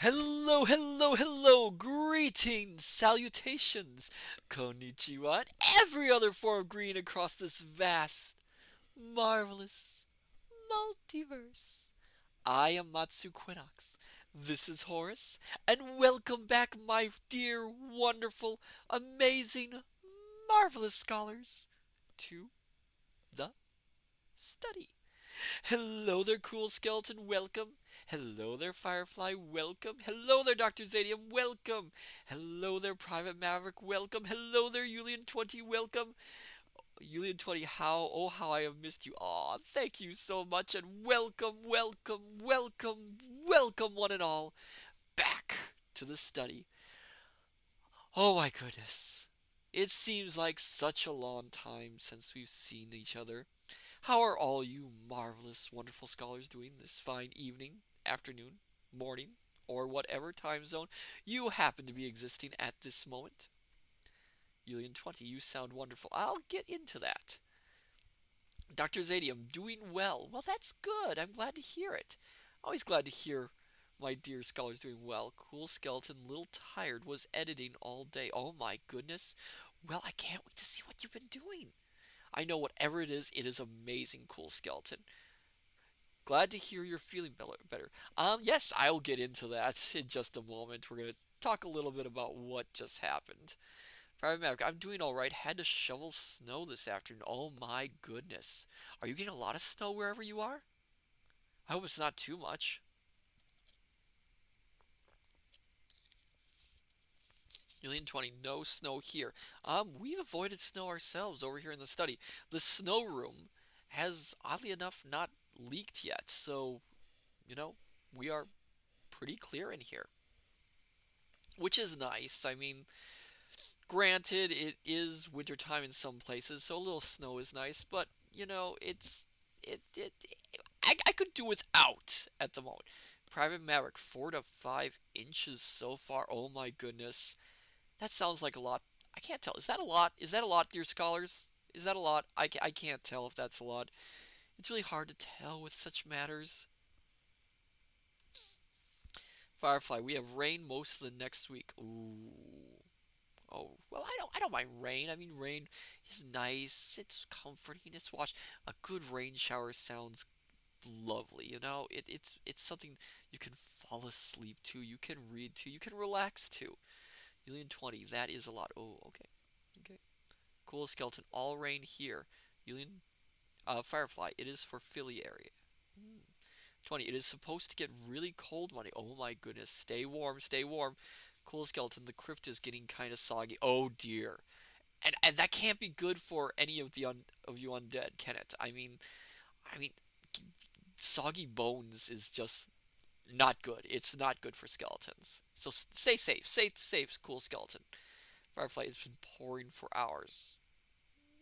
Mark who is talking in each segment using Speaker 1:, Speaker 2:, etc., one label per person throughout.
Speaker 1: Hello, hello, hello! Greetings, salutations, konnichiwa, and every other form of greeting across this vast, marvelous multiverse. I am Matsu Quinox. This is Horace, and welcome back, my dear, wonderful, amazing, marvelous scholars, to the study. Hello there, Cool Skeleton, welcome. Hello there, Firefly, welcome. Hello there, Dr. Zadium, welcome. Hello there, Private Maverick, welcome. Hello there, Julian20, welcome. Julian20, how I have missed you. Aw, thank you so much, and welcome, welcome, welcome, welcome, one and all, back to the study. Oh my goodness. It seems like such a long time since we've seen each other. How are all you marvelous, wonderful scholars doing this fine evening, afternoon, morning, or whatever time zone you happen to be existing at this moment? Julian20, you sound wonderful. I'll get into that. Dr. Zadium, doing well. Well, that's good. I'm glad to hear it. Always glad to hear my dear scholars doing well. Cool Skeleton, little tired, was editing all day. Oh my goodness. Well, I can't wait to see what you've been doing. I know whatever it is amazing, Cool Skeleton. Glad to hear you're feeling better. Yes, I'll get into that in just a moment. We're gonna talk a little bit about what just happened. Private Maverick, I'm doing all right. Had to shovel snow this afternoon. Oh my goodness. Are you getting a lot of snow wherever you are? I hope it's not too much. Julian20, no snow here. We've avoided snow ourselves over here in the study. The snow room has, oddly enough, not leaked yet, so, you know, we are pretty clear in here. Which is nice. I mean, granted, it is wintertime in some places, so a little snow is nice, but, I could do without at the moment. Private Maverick, 4 to 5 inches so far. Oh my goodness. That sounds like a lot. I can't tell. Is that a lot? Is that a lot, dear scholars? Is that a lot? I can't tell if that's a lot. It's really hard to tell with such matters. Firefly, we have rain most of the next week. Ooh. Oh, well, I don't mind rain. I mean, rain is nice. It's comforting. It's wash. A good rain shower sounds lovely. It's something you can fall asleep to. You can read to. You can relax to. Julian20, that is a lot. Oh, okay, okay. Cool Skeleton, all rain here. Julian, Firefly, it is for Philly area. 20, it is supposed to get really cold Monday. Oh my goodness, stay warm, stay warm. Cool Skeleton, the crypt is getting kind of soggy. Oh dear. And that can't be good for any of of you undead, can it? I mean, soggy bones is just not good. It's not good for skeletons. So stay safe. Stay safe, Cool Skeleton. Firefly has been pouring for hours.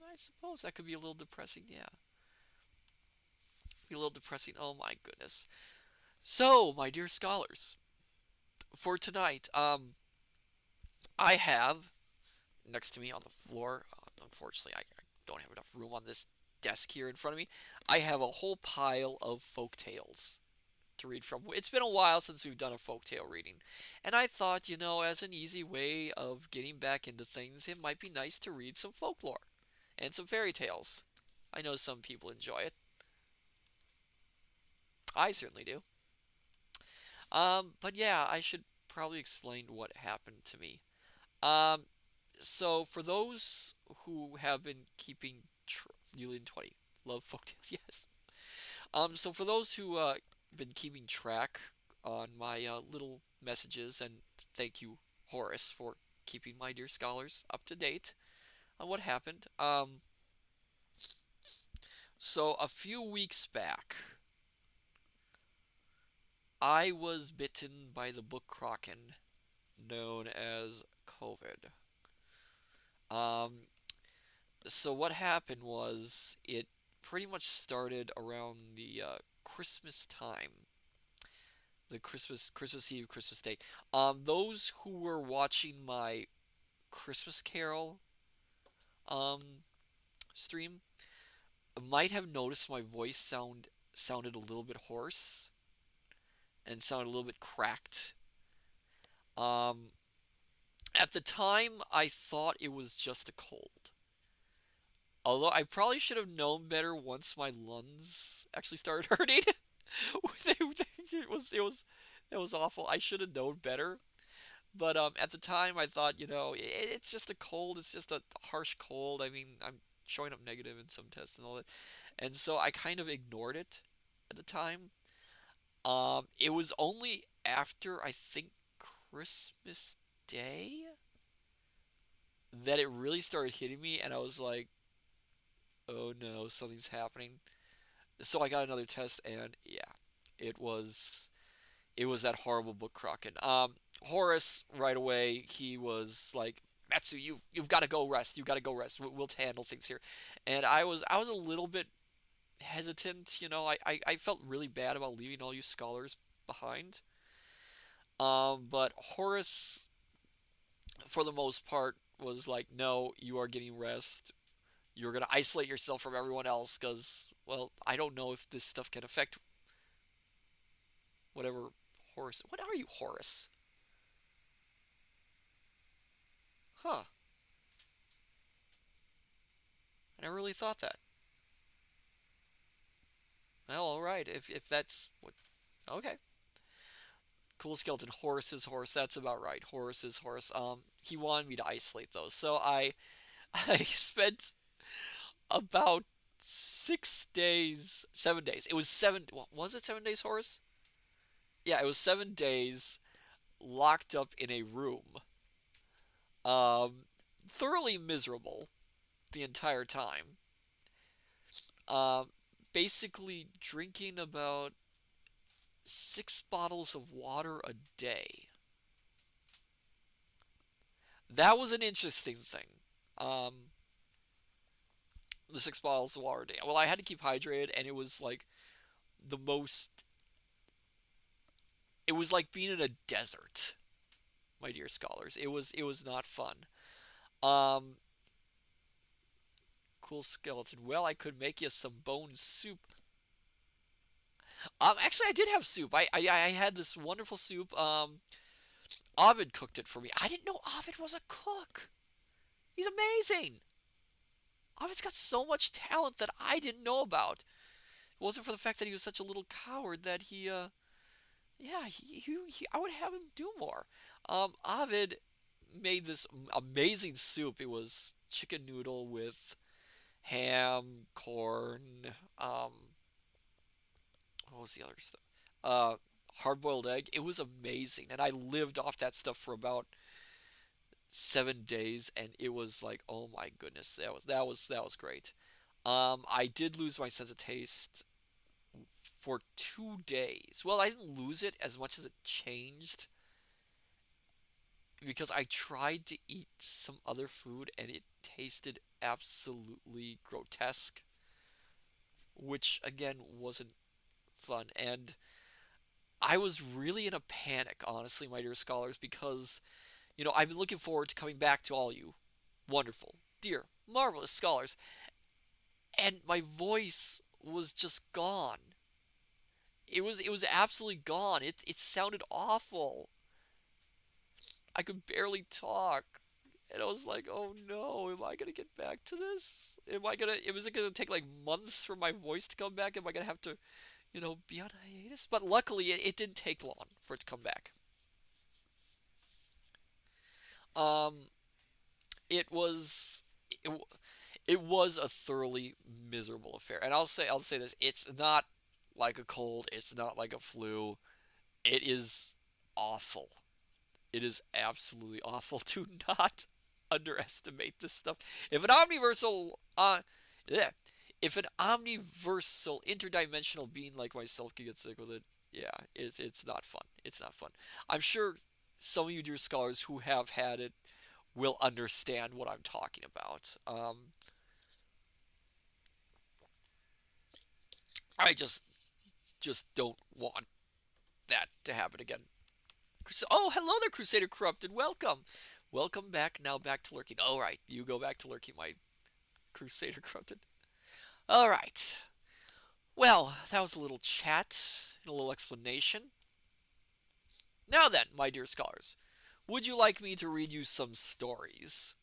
Speaker 1: I suppose that could be a little depressing, yeah. Be a little depressing. Oh my goodness. So, my dear scholars, for tonight, I have next to me on the floor. Unfortunately, I don't have enough room on this desk here in front of me. I have a whole pile of folk tales to read from. It's been a while since we've done a folktale reading, and I thought, as an easy way of getting back into things, it might be nice to read some folklore and some fairy tales. I know some people enjoy it. I certainly do. But yeah, I should probably explain what happened to me. Um, so for those who have been keeping Julian20, love folktales, yes. So for those who been keeping track on my little messages, and thank you, Horace, for keeping my dear scholars up to date on what happened. So a few weeks back, I was bitten by the book Kraken, known as COVID. Um, so what happened was it pretty much started around the Christmas time, the Christmas Eve, Christmas Day. Those who were watching my Christmas Carol um stream might have noticed my voice sounded a little bit hoarse and sounded a little bit cracked. Um, at the time, I thought it was just a cold. Although I probably should have known better once my lungs actually started hurting. It was awful. I should have known better. But at the time, I thought, it's just a cold. It's just a harsh cold. I mean, I'm showing up negative in some tests and all that, and so I kind of ignored it at the time. It was only after I think Christmas Day that it really started hitting me, and I was like, "Oh no, something's happening." So I got another test, and yeah, it was it was that horrible book Kraken. Horace right away he was like, Matsu, you've got to go rest. You've got to go rest. We'll handle things here. And I was a little bit hesitant. I felt really bad about leaving all you scholars behind. But Horace, for the most part, was like, no, you are getting rest. You're gonna isolate yourself from everyone else because, well, I don't know if this stuff can affect whatever Horace. What are you, Horace? Huh? I never really thought that. Well, all right. If that's what, okay. Cool skeleton. Horace is Horace. That's about right. Horace is Horace. He wanted me to isolate those, so I I spent about 6 days, 7 days. It was seven. What was it? 7 days, Horace? Yeah, it was 7 days locked up in a room. Um, thoroughly miserable the entire time. Um, basically drinking about 6 bottles of water a day. That was an interesting thing. Um, the 6 bottles of water a day. Well, I had to keep hydrated, and it was like the most. It was like being in a desert, my dear scholars. It was not fun. Um, cool skeleton. Well, I could make you some bone soup. Actually, I did have soup. I had this wonderful soup. Ovid cooked it for me. I didn't know Ovid was a cook. He's amazing. Ovid's got so much talent that I didn't know about. It wasn't for the fact that he was such a little coward that yeah, I would have him do more. Ovid made this amazing soup. It was chicken noodle with ham, corn, what was the other stuff? Uh, hard-boiled egg. It was amazing, and I lived off that stuff for about 7 days, and it was like, oh my goodness, that was great. I did lose my sense of taste for 2 days. Well, I didn't lose it as much as it changed because I tried to eat some other food and it tasted absolutely grotesque, which again wasn't fun. And I was really in a panic, honestly, my dear scholars, because, I've been looking forward to coming back to all you wonderful, dear, marvelous scholars, and my voice was just gone. It was absolutely gone. It sounded awful. I could barely talk. And I was like, oh no, am I gonna get back to this? Was it gonna take like months for my voice to come back? Am I gonna have to, be on hiatus? But luckily, it didn't take long for it to come back. Um, it was, it, it was a thoroughly miserable affair. And I'll say this: it's not like a cold. It's not like a flu. It is awful. It is absolutely awful. Do not underestimate this stuff. If an omniversal, yeah, if an omniversal interdimensional being like myself can get sick with it, yeah, it's not fun. It's not fun. I'm sure some of you dear scholars who have had it will understand what I'm talking about. I just don't want that to happen again. Oh, hello there, Crusader Corrupted. Welcome. Welcome back. Now back to lurking. All right, you go back to lurking, my Crusader Corrupted. All right. Well, that was a little chat and a little explanation. Now then, my dear scholars, Would you like me to read you some stories?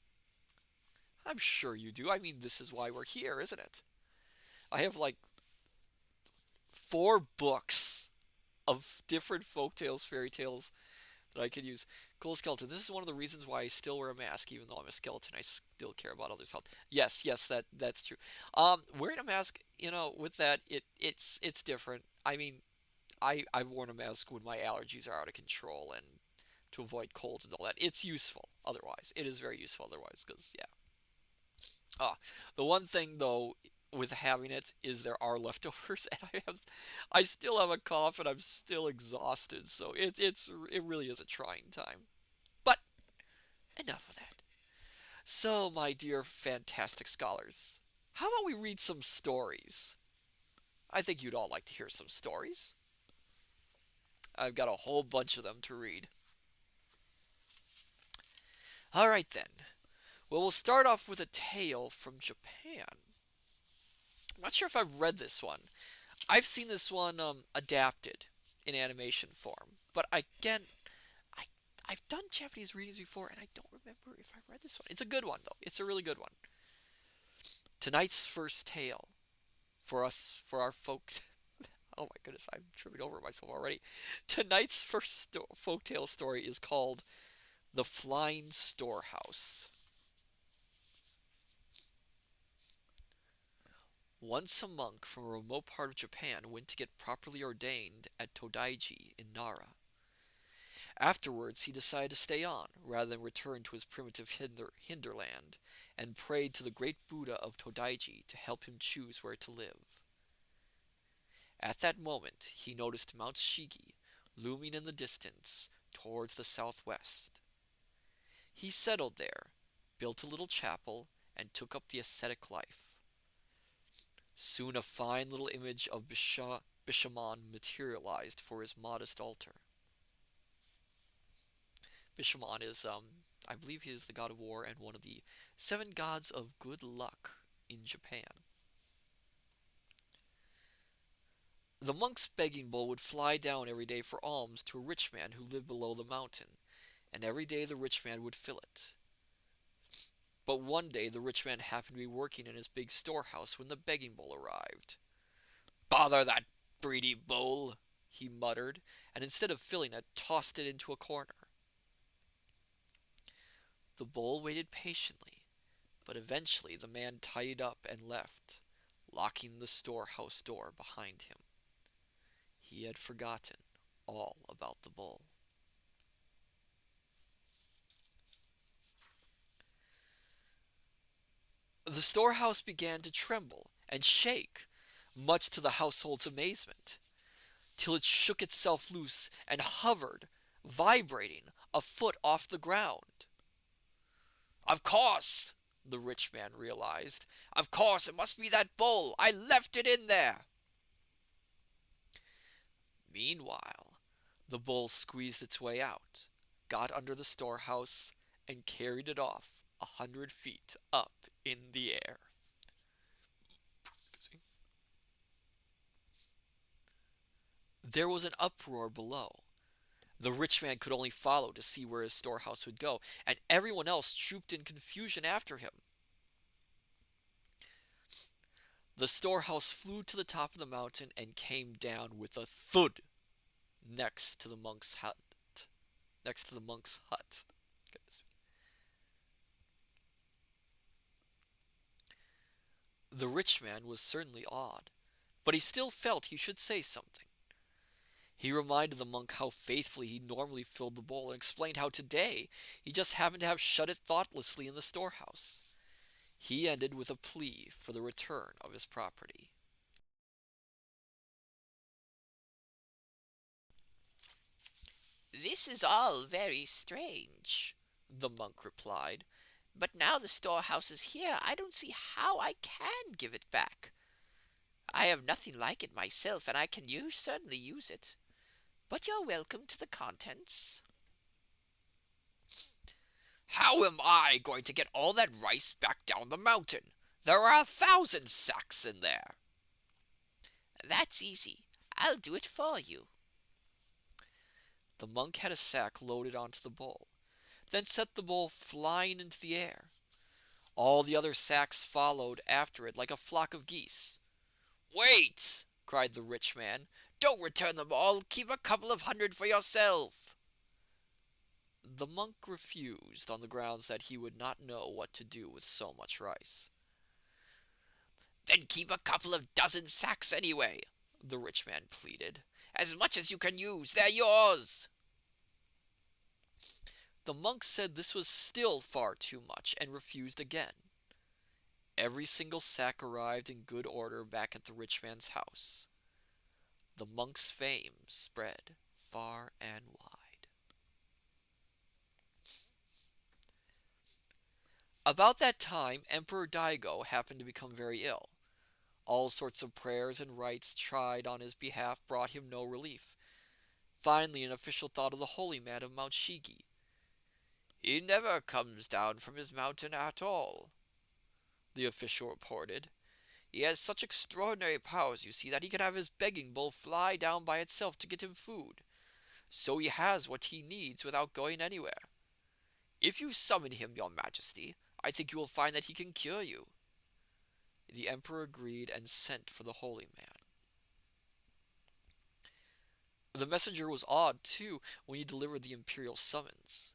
Speaker 1: I'm sure you do. I mean, this is why we're here, isn't it? I have like 4 books of different folk tales, fairy tales that I could use. Cool skeleton. This is one of the reasons why I still wear a mask, even though I'm a skeleton. I still care about others' health. Yes, yes, that's true. Wearing a mask, with that, it's different. I mean, I've worn a mask when my allergies are out of control and to avoid colds and all that. It's useful. Otherwise, it is very useful. Otherwise, because yeah. The one thing though with having it is there are leftovers, and I still have a cough and I'm still exhausted. So it really is a trying time. But enough of that. So, my dear fantastic scholars, how about we read some stories? I think you'd all like to hear some stories. I've got a whole bunch of them to read. All right then. Well, we'll start off with a tale from Japan. I'm not sure if I've read this one. I've seen this one adapted in animation form, but again, I I've done Japanese readings before, and I don't remember if I read this one. It's a good one though. It's a really good one. Tonight's first tale for us for our folk. Oh my goodness, I'm tripping over myself already. Tonight's first folktale story is called "The Flying Storehouse." Once a monk from a remote part of Japan went to get properly ordained at Todaiji in Nara. Afterwards, he decided to stay on, rather than return to his primitive hinterland, and prayed to the great Buddha of Todaiji to help him choose where to live. At that moment, he noticed Mount Shigi looming in the distance towards the southwest. He settled there, built a little chapel, and took up the ascetic life. Soon a fine little image of Bishamon materialized for his modest altar. Bishamon is, I believe he is the god of war and one of the 7 gods of good luck in Japan. The monk's begging bowl would fly down every day for alms to a rich man who lived below the mountain, and every day the rich man would fill it. But one day the rich man happened to be working in his big storehouse when the begging bowl arrived. "Bother that greedy bowl," he muttered, and instead of filling it, tossed it into a corner. The bowl waited patiently, but eventually the man tidied up and left, locking the storehouse door behind him. He had forgotten all about the bowl. The storehouse began to tremble and shake, much to the household's amazement, till it shook itself loose and hovered, vibrating, a foot off the ground. "Of course," the rich man realized. "Of course, it must be that bowl. I left it in there." Meanwhile, the bowl squeezed its way out, got under the storehouse, and carried it off 100 feet up in the air. There was an uproar below. The rich man could only follow to see where his storehouse would go, and everyone else trooped in confusion after him. The storehouse flew to the top of the mountain and came down with a thud next to the monk's hut. Next to the monk's hut. Goodness me. The rich man was certainly awed, but he still felt he should say something. He reminded the monk how faithfully he normally filled the bowl and explained how today he just happened to have shut it thoughtlessly in the storehouse. He ended with a plea for the return of his property.
Speaker 2: "This is all very strange," the monk replied. "But now the storehouse is here, I don't see how I can give it back. I have nothing like it myself, and I can certainly use it. But you're welcome to the contents."
Speaker 1: "How am I going to get all that rice back down the mountain? There are 1,000 sacks in there."
Speaker 2: "That's easy. I'll do it for you."
Speaker 1: The monk had a sack loaded onto the bowl. then set the bowl flying into the air. All the other sacks followed after it like a flock of geese.
Speaker 2: "Wait!" cried the rich man. "Don't return them all. Keep a couple of hundred for yourself."
Speaker 1: The monk refused on the grounds that he would not know what to do with so much rice.
Speaker 2: "Then keep a couple of dozen sacks anyway," the rich man pleaded. "As much as you can use. They're yours."
Speaker 1: The monk said this was still far too much and refused again. Every single sack arrived in good order back at the rich man's house. The monk's fame spread far and wide. About that time, Emperor Daigo happened to become very ill. All sorts of prayers and rites tried on his behalf brought him no relief. Finally, an official thought of the holy man of Mount Shigi.
Speaker 2: "He never comes down from his mountain at all,"
Speaker 1: the official reported.
Speaker 2: "He has such extraordinary powers, you see, that he can have his begging bowl fly down by itself to get him food. So he has what he needs without going anywhere. If you summon him, your majesty, I think you will find that he can cure you."
Speaker 1: The emperor agreed and sent for the holy man. The messenger was awed, too, when he delivered the imperial summons.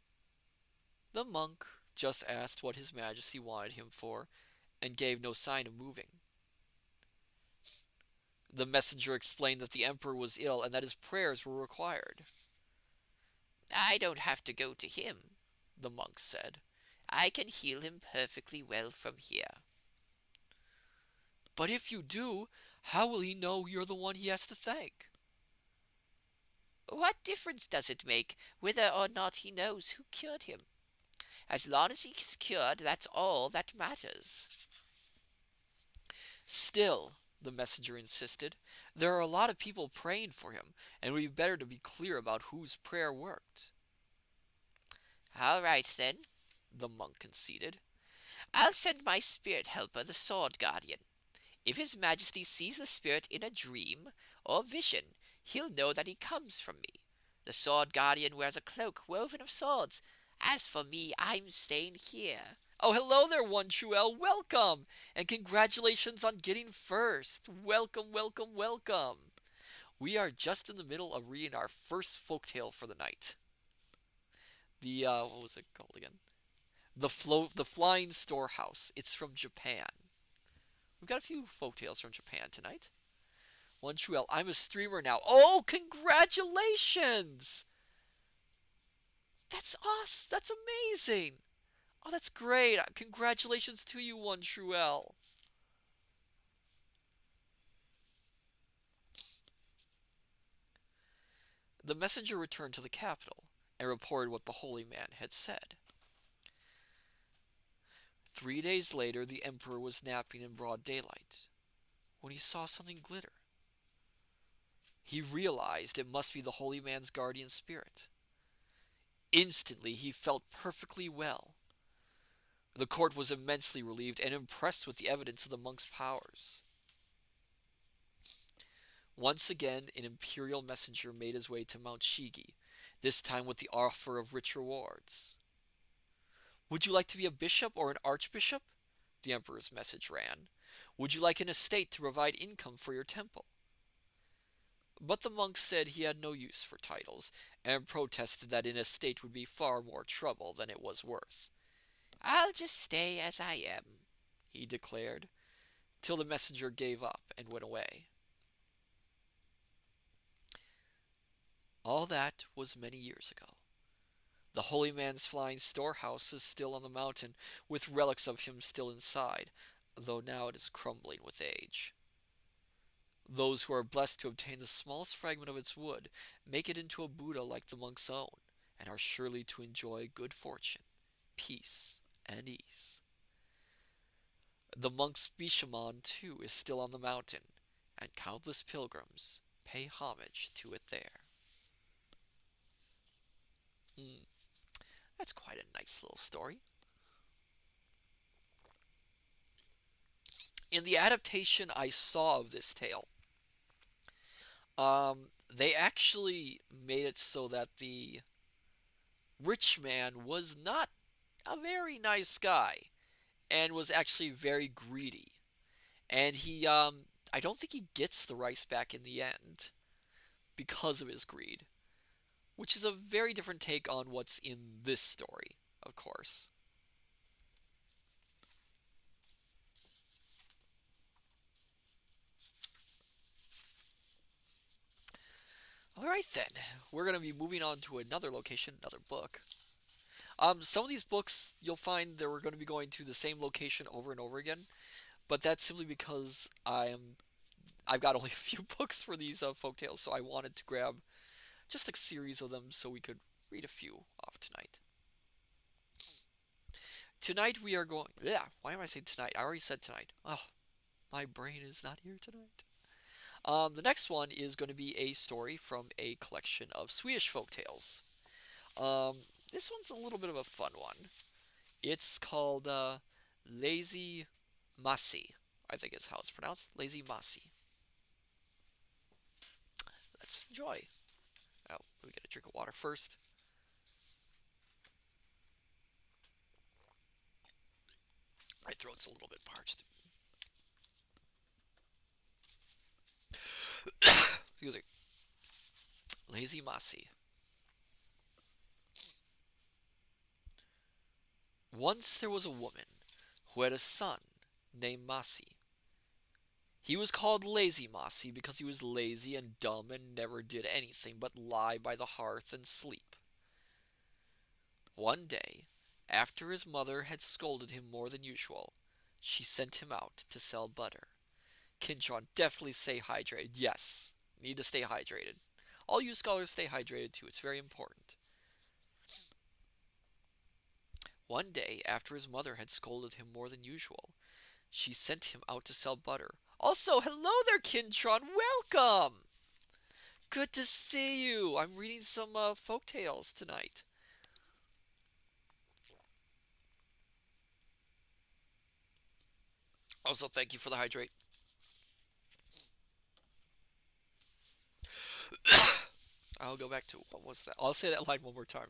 Speaker 1: The monk just asked what his majesty wanted him for, and gave no sign of moving. The messenger explained that the emperor was ill and that his prayers were required.
Speaker 2: "I don't have to go to him," the monk said. "I can heal him perfectly well from here."
Speaker 1: "But if you do, how will he know you're the one he has to thank?"
Speaker 2: "What difference does it make whether or not he knows who cured him? As long as he's cured, that's all that matters."
Speaker 1: "Still," the messenger insisted, "there are a lot of people praying for him, and it would be better to be clear about whose prayer worked."
Speaker 2: "All right, then," the monk conceded. "I'll send my spirit helper, the sword guardian. If his majesty sees the spirit in a dream or vision, he'll know that he comes from me. The sword guardian wears a cloak woven of swords. As for me, I'm staying here."
Speaker 1: "Oh, hello there, One True L. Welcome! And congratulations on getting first. Welcome, welcome, welcome. We are just in the middle of reading our first folktale for the night. What was it called again? The Flying Storehouse. It's from Japan. We've got a few folktales from Japan tonight. One True L. I'm a streamer now. Oh, congratulations! That's awesome. That's amazing. Oh, that's great. Congratulations to you, One True L. The messenger returned to the capital and reported what the holy man had said. 3 days later, the emperor was napping in broad daylight when he saw something glitter. He realized it must be the holy man's guardian spirit. Instantly, he felt perfectly well. The court was immensely relieved and impressed with the evidence of the monk's powers. Once again, an imperial messenger made his way to Mount Shigi, this time with the offer of rich rewards. "Would you like to be a bishop or an archbishop?" the emperor's message ran. "Would you like an estate to provide income for your temple?" But the monk said he had no use for titles, and protested that an estate would be far more trouble than it was worth.
Speaker 2: "I'll just stay as I am,"
Speaker 1: he declared, till the messenger gave up and went away. All that was many years ago. The holy man's flying storehouse is still on the mountain, with relics of him still inside, though now it is crumbling with age. Those who are blessed to obtain the smallest fragment of its wood make it into a Buddha like the monk's own, and are surely to enjoy good fortune, peace, and ease. The monk's Bishamon, too, is still on the mountain, and countless pilgrims pay homage to it there. That's quite a nice little story. In the adaptation I saw of this tale, they actually made it so that rich man was not a very nice guy and was actually very greedy. And I don't think he gets the rice back in the end because of his greed, which is a very different take on what's in this story, of course. All right, then. We're going to be moving on to another location, another book. Some of these books you'll find that we're going to be going to the same location over and over again, but that's simply because I've got only a few books for these folktales, so I wanted to grab just a series of them so we could read a few off tonight. Tonight we are going. Yeah, why am I saying tonight? I already said tonight. Oh, my brain is not here tonight. The next one is going to be a story from a collection of Swedish folk tales. Um, this one's a little bit of a fun one. It's called Lazy Masi, I think is how it's pronounced. Lazy Masi. Let's enjoy. Oh, let me get a drink of water first. My throat's a little bit parched. Excuse me. Lazy Masi. Once there was a woman who had a son named Masi. He was called Lazy Masi because he was lazy and dumb and never did anything but lie by the hearth and sleep. One day, after his mother had scolded him more than usual, she sent him out to sell butter. Kintron, definitely stay hydrated. Yes, need to stay hydrated. All you scholars stay hydrated too. It's very important. One day, after his mother had scolded him more than usual, she sent him out to sell butter. Also, hello there, Kintron. Welcome. Good to see you. I'm reading some folk tales tonight. Also, thank you for the hydrate. I'll go back to what was that? I'll say that line one more time.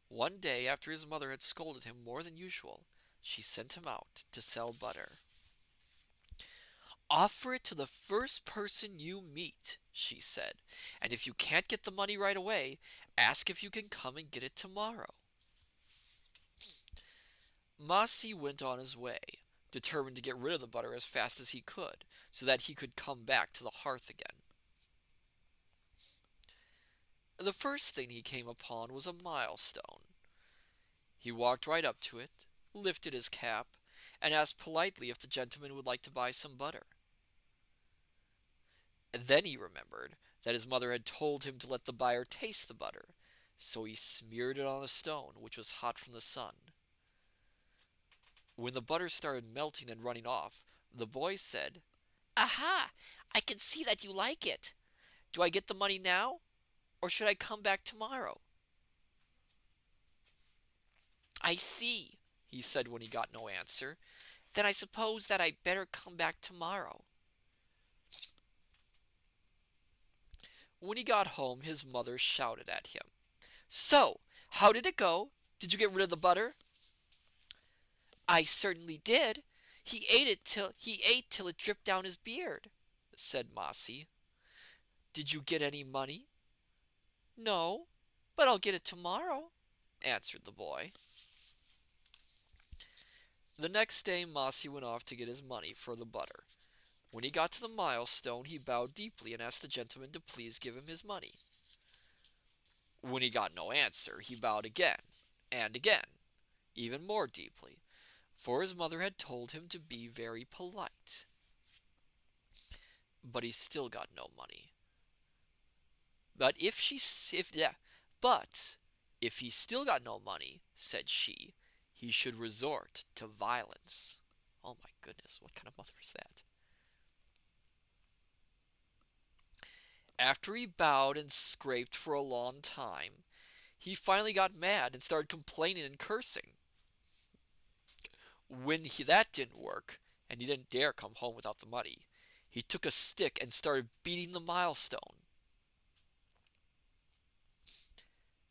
Speaker 1: One day, after his mother had scolded him more than usual, she sent him out to sell butter. Offer it to the first person you meet, she said, and if you can't get the money right away, ask if you can come and get it tomorrow. Masi went on his way, determined to get rid of the butter as fast as he could, so that he could come back to the hearth again. The first thing he came upon was a milestone. He walked right up to it, lifted his cap, and asked politely if the gentleman would like to buy some butter. And then he remembered that his mother had told him to let the buyer taste the butter, so he smeared it on the stone, which was hot from the sun. When the butter started melting and running off, the boy said, "Aha! I can see that you like it. Do I get the money now, or should I come back tomorrow?" "I see," he said when he got no answer. "Then I suppose that I'd better come back tomorrow." When he got home, his mother shouted at him, "So, how did it go? Did you get rid of the butter?" "I certainly did. He ate till it dripped down his beard," said Mossy. "Did you get any money?" "No, but I'll get it tomorrow," answered the boy. The next day Mossy went off to get his money for the butter. When he got to the milestone, he bowed deeply and asked the gentleman to please give him his money. When he got no answer, he bowed again and again, even more deeply, for his mother had told him to be very polite. But he still got no money. But if he still got no money, said she, he should resort to violence. Oh my goodness, what kind of mother is that? After he bowed and scraped for a long time, he finally got mad and started complaining and cursing. That didn't work, and he didn't dare come home without the money, he took a stick and started beating the milestone.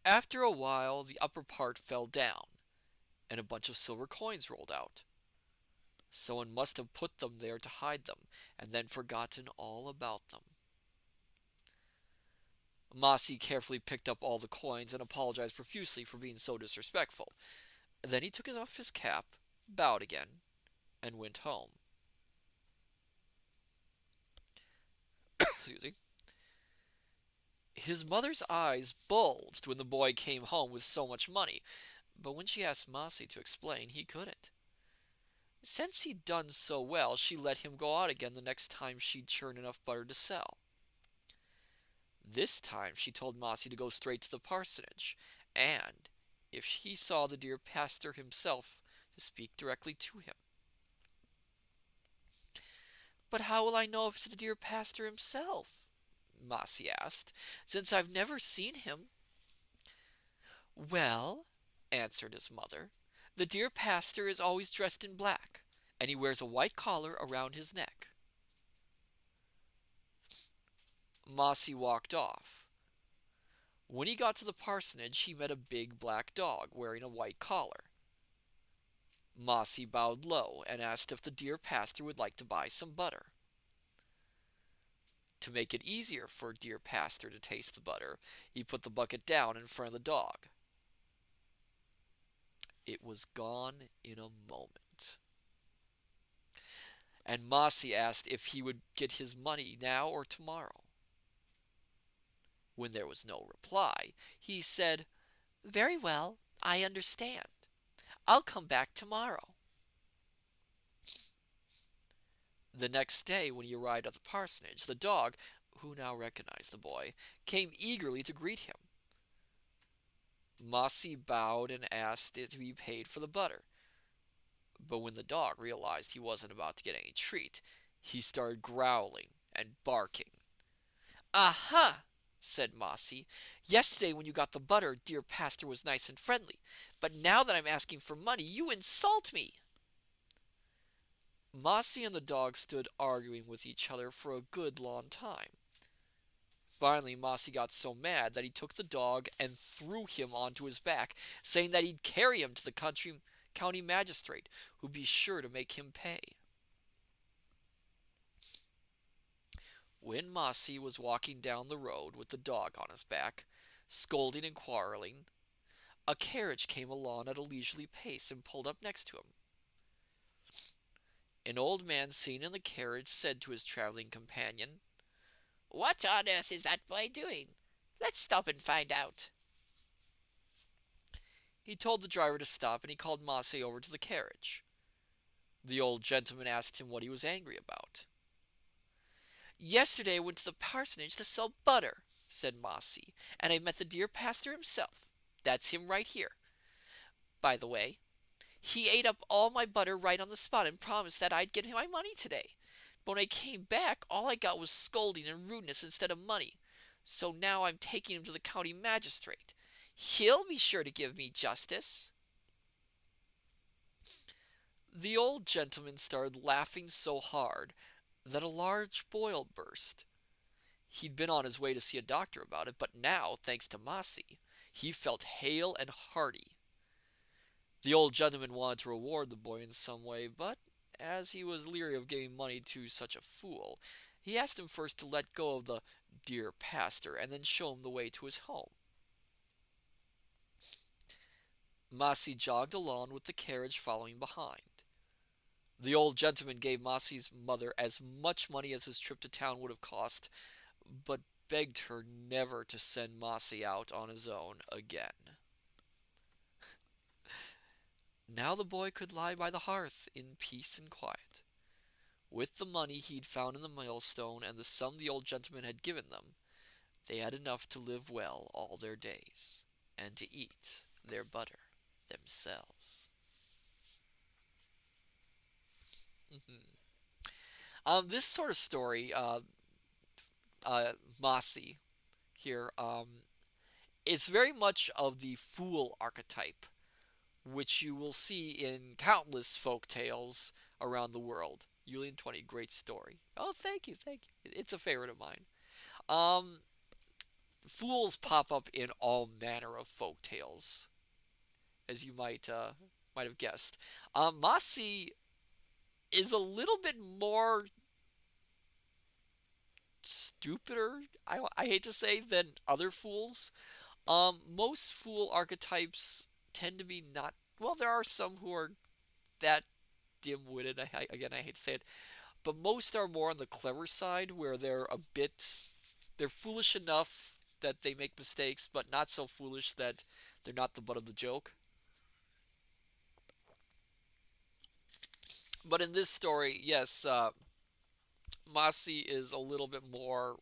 Speaker 1: After a while, the upper part fell down, and a bunch of silver coins rolled out. Someone must have put them there to hide them, and then forgotten all about them. Mossy carefully picked up all the coins and apologized profusely for being so disrespectful. Then he took off his cap, bowed again, and went home. Excuse me. His mother's eyes bulged when the boy came home with so much money, but when she asked Mossy to explain, he couldn't. Since he'd done so well, she let him go out again the next time she'd churn enough butter to sell. This time she told Mossy to go straight to the parsonage, and, if he saw the dear pastor himself, to speak directly to him. "But how will I know if it's the dear pastor himself?" Mossy asked, "since I've never seen him." "Well," answered his mother, "the dear pastor is always dressed in black, and he wears a white collar around his neck." Mossy walked off. When he got to the parsonage, he met a big black dog wearing a white collar. Mossy bowed low and asked if the dear pastor would like to buy some butter. To make it easier for dear pastor to taste the butter, he put the bucket down in front of the dog. It was gone in a moment, and Mossy asked if he would get his money now or tomorrow. When there was no reply, he said, "Very well, I understand. I'll come back tomorrow." The next day, when he arrived at the parsonage, the dog, who now recognized the boy, came eagerly to greet him. Mossy bowed and asked it to be paid for the butter. But when the dog realized he wasn't about to get any treat, he started growling and barking. "Aha!" said Mossy. "Yesterday when you got the butter, dear pastor was nice and friendly, but now that I'm asking for money, you insult me." Mossy and the dog stood arguing with each other for a good long time. Finally, Mossy got so mad that he took the dog and threw him onto his back, saying that he'd carry him to the county magistrate, who'd be sure to make him pay. When Mossy was walking down the road with the dog on his back, scolding and quarreling, a carriage came along at a leisurely pace and pulled up next to him. An old man seen in the carriage said to his traveling companion,
Speaker 2: "What on earth is that boy doing? Let's stop and find out."
Speaker 1: He told the driver to stop, and he called Mossy over to the carriage. The old gentleman asked him what he was angry about. "Yesterday I went to the parsonage to sell butter," said Mossy, "and I met the dear pastor himself. That's him right here. By the way, he ate up all my butter right on the spot and promised that I'd get him my money today. But when I came back, all I got was scolding and rudeness instead of money. So now I'm taking him to the county magistrate. He'll be sure to give me justice." The old gentleman started laughing so hard that a large boil burst. He'd been on his way to see a doctor about it, but now, thanks to Mossy, he felt hale and hearty. The old gentleman wanted to reward the boy in some way, but as he was leery of giving money to such a fool, he asked him first to let go of the dear pastor and then show him the way to his home. Mossy jogged along with the carriage following behind. The old gentleman gave Mossy's mother as much money as his trip to town would have cost, but begged her never to send Mossy out on his own again. Now the boy could lie by the hearth in peace and quiet. With the money he'd found in the millstone and the sum the old gentleman had given them, they had enough to live well all their days, and to eat their butter themselves. This sort of story, Mossy here, it's very much of the fool archetype, which you will see in countless folk tales around the world. Julian 20, great story. Oh, thank you, thank you. It's a favorite of mine. Um, fools pop up in all manner of folk tales, as you might have guessed. Masi is a little bit more stupider, I hate to say, than other fools. Most fool archetypes tend to be not. Well, there are some who are that dim-witted. Again, I hate to say it, but most are more on the clever side, where they're foolish enough that they make mistakes, but not so foolish that they're not the butt of the joke. But in this story, yes, Masi is a little bit more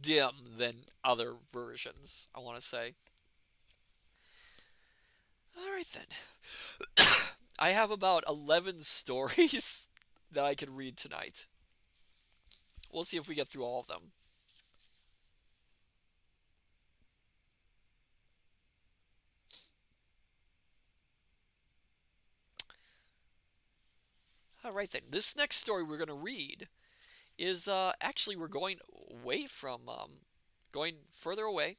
Speaker 1: dim than other versions, I want to say. All right then. I have about 11 stories that I can read tonight. We'll see if we get through all of them. All right then. This next story we're going to read is actually we're going away from going further away,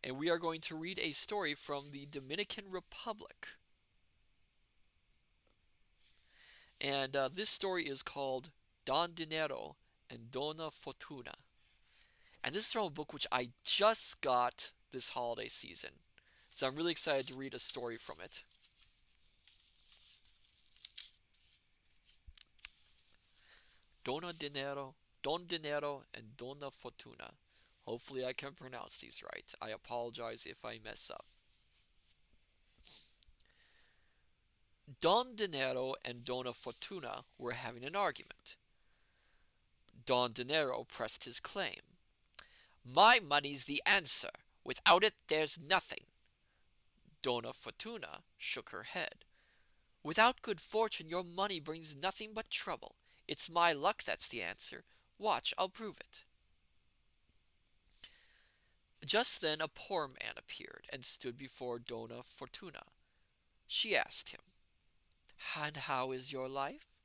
Speaker 1: and we are going to read a story from the Dominican Republic. And this story is called Don Dinero and Dona Fortuna. And this is from a book which I just got this holiday season. So I'm really excited to read a story from it. Dona Dinero, Don Dinero, and Dona Fortuna. Hopefully I can pronounce these right. I apologize if I mess up. Don Dinero and Dona Fortuna were having an argument. Don Dinero pressed his claim. My money's the answer. Without it, there's nothing. Dona Fortuna shook her head. Without good fortune, your money brings nothing but trouble. It's my luck that's the answer. Watch, I'll prove it. Just then a poor man appeared and stood before Dona Fortuna. She asked him, And how is your life?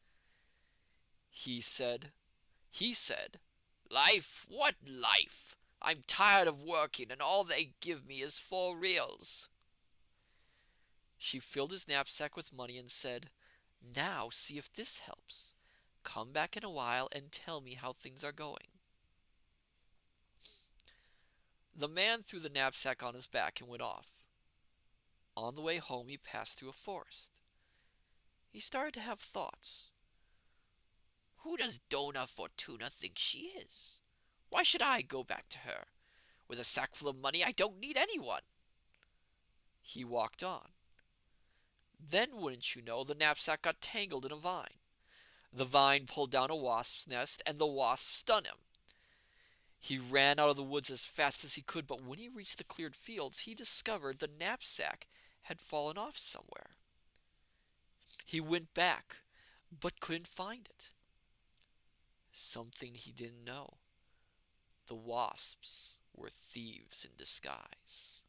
Speaker 1: He said, he said, Life? What life? I'm tired of working, and all they give me is 4 reals. She filled his knapsack with money and said, Now see if this helps. Come back in a while and tell me how things are going. The man threw the knapsack on his back and went off. On the way home he passed through a forest. He started to have thoughts. Who does Dona Fortuna think she is? Why should I go back to her? With a sack full of money, I don't need anyone. He walked on. Then, wouldn't you know, the knapsack got tangled in a vine. The vine pulled down a wasp's nest, and the wasp stung him. He ran out of the woods as fast as he could, but when he reached the cleared fields, he discovered the knapsack had fallen off somewhere. He went back, but couldn't find it. Something he didn't know. The wasps were thieves in disguise.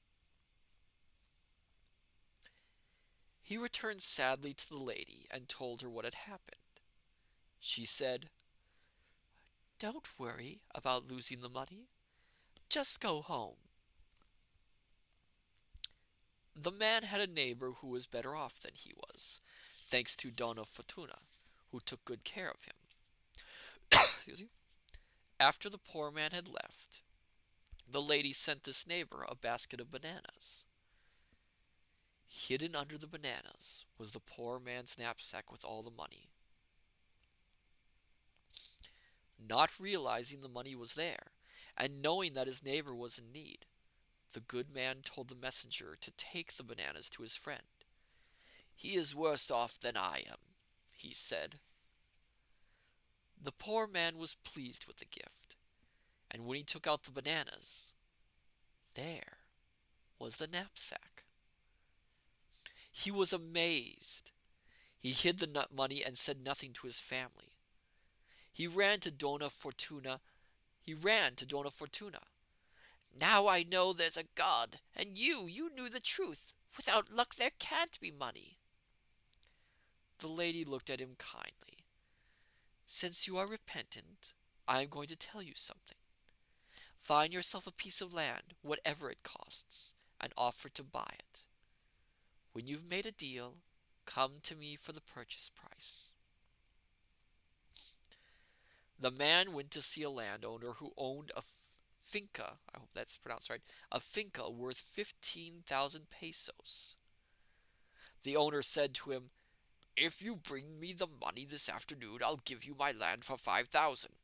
Speaker 1: He returned sadly to the lady and told her what had happened. She said, Don't worry about losing the money. Just go home. The man had a neighbor who was better off than he was, thanks to Donna Fortuna, who took good care of him. Excuse me. After the poor man had left, the lady sent this neighbor a basket of bananas. Hidden under the bananas was the poor man's knapsack with all the money. Not realizing the money was there, and knowing that his neighbor was in need, the good man told the messenger to take the bananas to his friend. He is worse off than I am, he said. The poor man was pleased with the gift, and when he took out the bananas, there was the knapsack. He was amazed. He hid the money and said nothing to his family. He ran to Dona Fortuna. Now I know there's a God, and you knew the truth. Without luck there can't be money. The lady looked at him kindly. Since you are repentant, I'm going to tell you something. Find yourself a piece of land, whatever it costs, and offer to buy it. When you've made a deal, come to me for the purchase price. The man went to see a landowner who owned a finca, I hope that's pronounced right, a finca worth 15,000 pesos. The owner said to him, "If you bring me the money this afternoon, I'll give you my land for 5,000."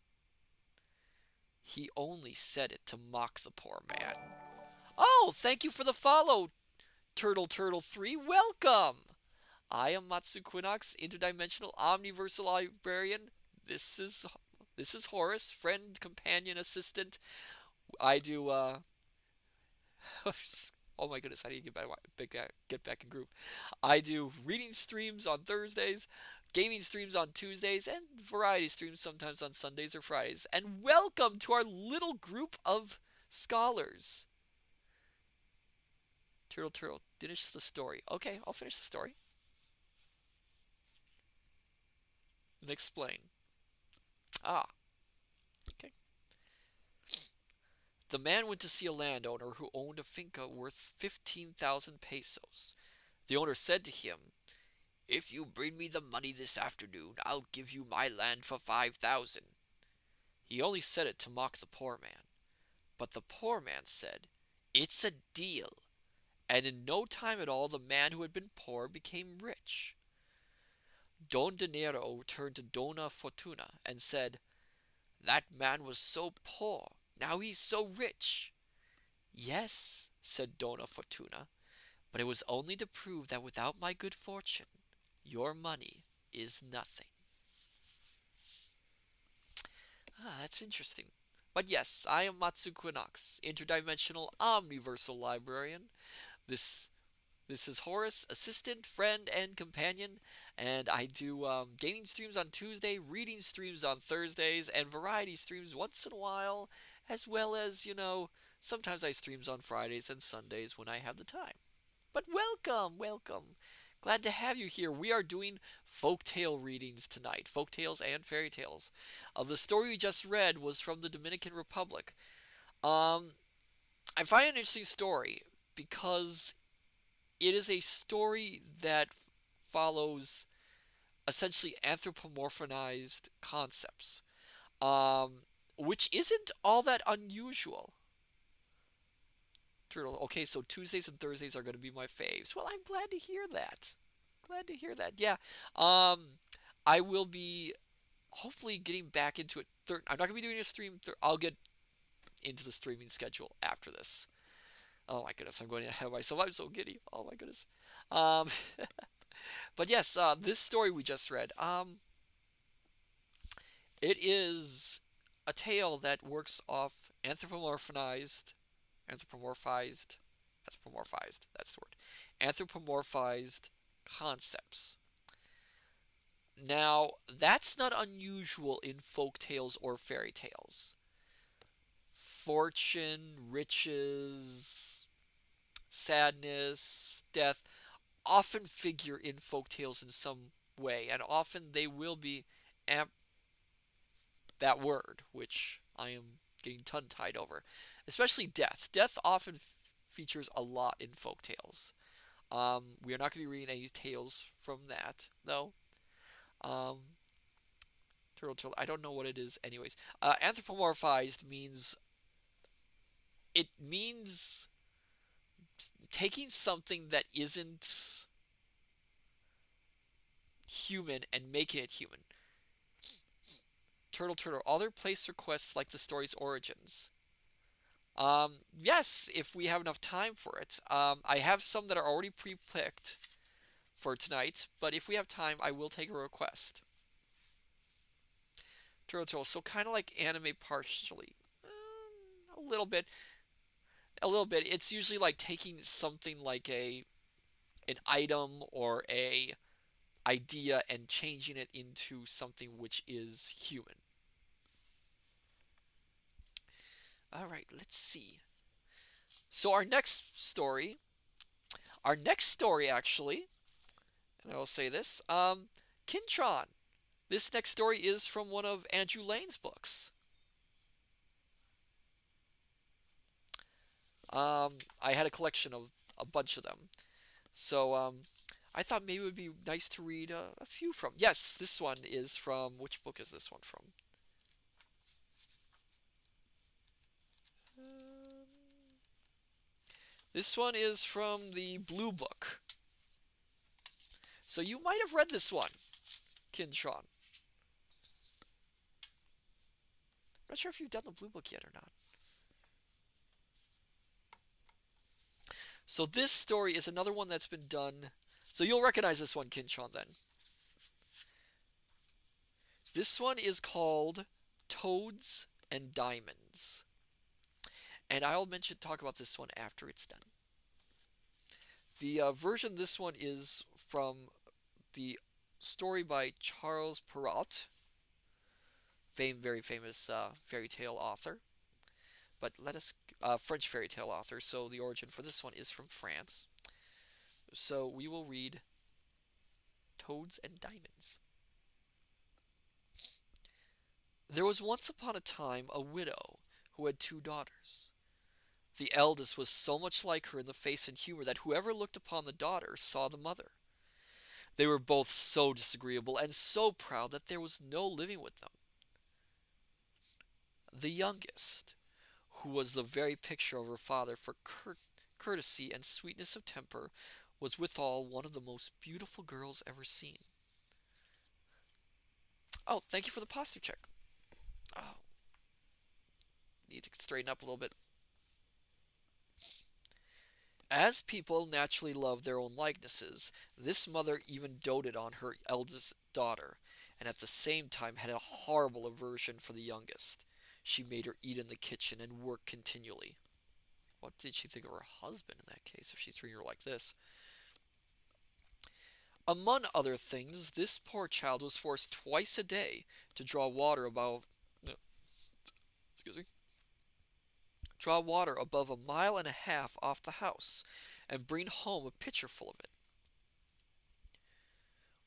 Speaker 1: He only said it to mock the poor man. Oh, thank you for the follow, Turtle 3. Welcome! I am Matsu Quinox, interdimensional omniversal librarian. This is this is Horace, friend, companion, assistant. I do oh my goodness, how do you get back in group? I do reading streams on Thursdays, gaming streams on Tuesdays, and variety streams sometimes on Sundays or Fridays. And welcome to our little group of scholars. Turtle, finish the story. Okay, I'll finish the story and explain. Ah, okay. The man went to see a landowner who owned a finca worth 15,000 pesos. The owner said to him, "If you bring me the money this afternoon, I'll give you my land for 5,000." He only said it to mock the poor man. But the poor man said, "It's a deal." And in no time at all, the man who had been poor became rich. Don Dinero turned to Dona Fortuna and said, "That man was so poor, now he's so rich." "Yes," said Dona Fortuna, "but it was only to prove that without my good fortune, your money is nothing." Ah, that's interesting. But yes, I am Matsu Quinox, interdimensional omniversal librarian. This This is Horace, assistant, friend, and companion, and I do gaming streams on Tuesday, reading streams on Thursdays, and variety streams once in a while, as well as, sometimes I streams on Fridays and Sundays when I have the time. But welcome, welcome. Glad to have you here. We are doing folktale readings tonight, folktales and fairy tales. The story we just read was from the Dominican Republic. Um, I find it an interesting story because it is a story that follows essentially anthropomorphized concepts, which isn't all that unusual. Turtle. Okay, so Tuesdays and Thursdays are going to be my faves. Well, I'm glad to hear that. Glad to hear that. Yeah. I will be hopefully getting back into it. I'm not going to be doing a stream. I'll get into the streaming schedule after this. Oh my goodness, I'm going ahead of myself. I'm so giddy. Oh my goodness. Um, but yes, this story we just read, it is a tale that works off anthropomorphized, that's the word, anthropomorphized concepts. Now, that's not unusual in folk tales or fairy tales. Fortune, riches, sadness, death often figure in folk tales in some way, and often they will be that word, which I am getting tongue tied over, especially death. Death often features a lot in folk tales. We are not going to be reading any tales from that, though. Um, turtle. I don't know what it is, anyways. Anthropomorphized means taking something that isn't human and making it human. Turtle. Other place requests like the story's origins. Yes, if we have enough time for it. I have some that are already pre-picked for tonight, but if we have time, I will take a request. Turtle. So kind of like anime partially. A little bit. A little bit. It's usually like taking something like an item or a idea and changing it into something which is human. All right, let's see. So our next story actually, and I will say this, Kintron. This next story is from one of Andrew Lane's books. I had a collection of a bunch of them. So I thought maybe it would be nice to read a few from. Yes, this one is from. Which book is this one from? Um, this one is from the Blue Book. So you might have read this one, Kinshon. I'm not sure if you've done the Blue Book yet or not. So this story is another one that's been done. So you'll recognize this one, Kinshon, then. This one is called Toads and Diamonds. And I'll talk about this one after it's done. The version this one is from the story by Charles Perrault, very famous fairy tale author. But let us French fairy tale author. So the origin for this one is from France. So we will read Toads and Diamonds. There was once upon a time a widow who had two daughters. The eldest was so much like her in the face and humor that whoever looked upon the daughter saw the mother. They were both so disagreeable and so proud that there was no living with them. The youngest, who was the very picture of her father for courtesy and sweetness of temper, was withal one of the most beautiful girls ever seen. Oh, thank you for the posture check. Oh, need to straighten up a little bit. As people naturally love their own likenesses, this mother even doted on her eldest daughter, and at the same time had a horrible aversion for the youngest. She made her eat in the kitchen and work continually. What did she think of her husband in that case if she's treating her like this? Among other things, this poor child was forced twice a day to excuse me, draw water above a mile and a half off the house, and bring home a pitcher full of it.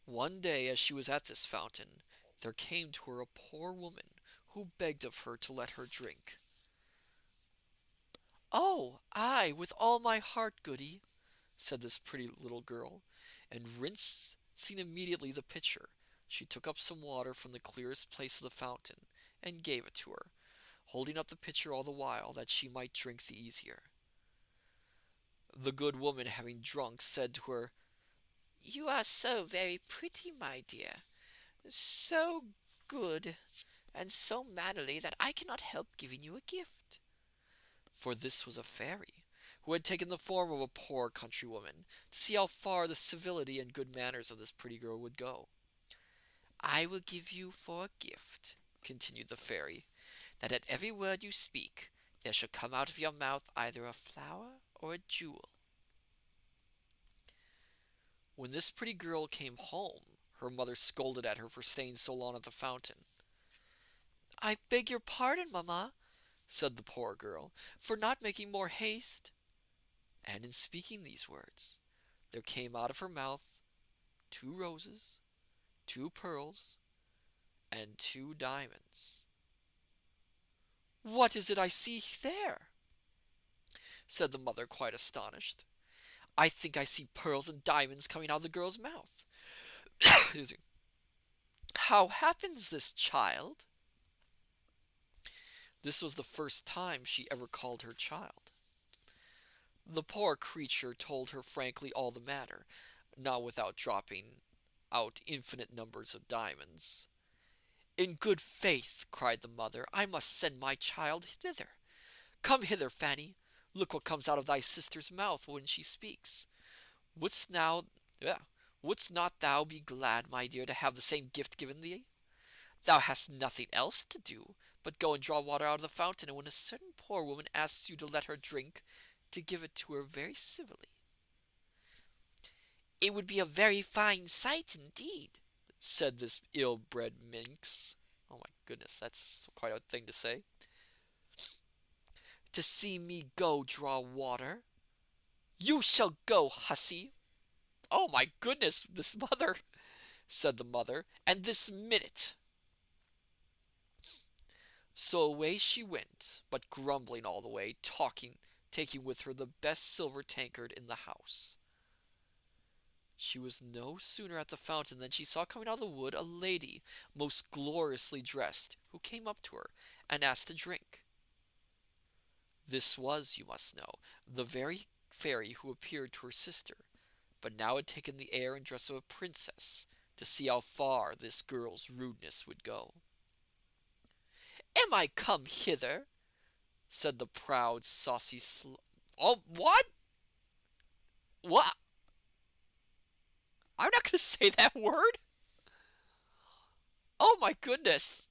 Speaker 1: One day, as she was at this fountain, there came to her a poor woman, who begged of her to let her drink. "Oh, aye, with all my heart, goody," said this pretty little girl, and rinsing immediately the pitcher, she took up some water from the clearest place of the fountain, and gave it to her, holding up the pitcher all the while, that she might drink the easier. The good woman, having drunk, said to her, "You are so very pretty, my dear, so good, and so mannerly, that I cannot help giving you a gift." For this was a fairy, who had taken the form of a poor countrywoman, to see how far the civility and good manners of this pretty girl would go. "I will give you for a gift," continued the fairy, "that at every word you speak there shall come out of your mouth either a flower or a jewel." When this pretty girl came home, her mother scolded at her for staying so long at the fountain. "I beg your pardon, mamma," said the poor girl, "for not making more haste." And in speaking these words, there came out of her mouth 2 roses, 2 pearls, and 2 diamonds. "What is it I see there?" said the mother, quite astonished. "I think I see pearls and diamonds coming out of the girl's mouth. How happens this, child?" This was the first time she ever called her child. The poor creature told her frankly all the matter, not without dropping out infinite numbers of diamonds. "In good faith," cried the mother, "I must send my child thither. Come hither, Fanny. Look what comes out of thy sister's mouth when she speaks. Wouldst now, wouldst not thou be glad, my dear, to have the same gift given thee? Thou hast nothing else to do but go and draw water out of the fountain, and when a certain poor woman asks you to let her drink, to give it to her very civilly." "It would be a very fine sight indeed," said this ill-bred minx. Oh my goodness, that's quite a thing to say. "To see me go draw water." "You shall go, hussy." "Oh my goodness, this mother," said the mother, "and this minute." So away she went, but grumbling all the way, taking with her the best silver tankard in the house. She was no sooner at the fountain than she saw coming out of the wood a lady most gloriously dressed, who came up to her and asked to drink. This was, you must know, the very fairy who appeared to her sister, but now had taken the air and dress of a princess, to see how far this girl's rudeness would go. "Am I come hither?" said the proud, saucy Oh, what? What? I'm not going to say that word. Oh my goodness.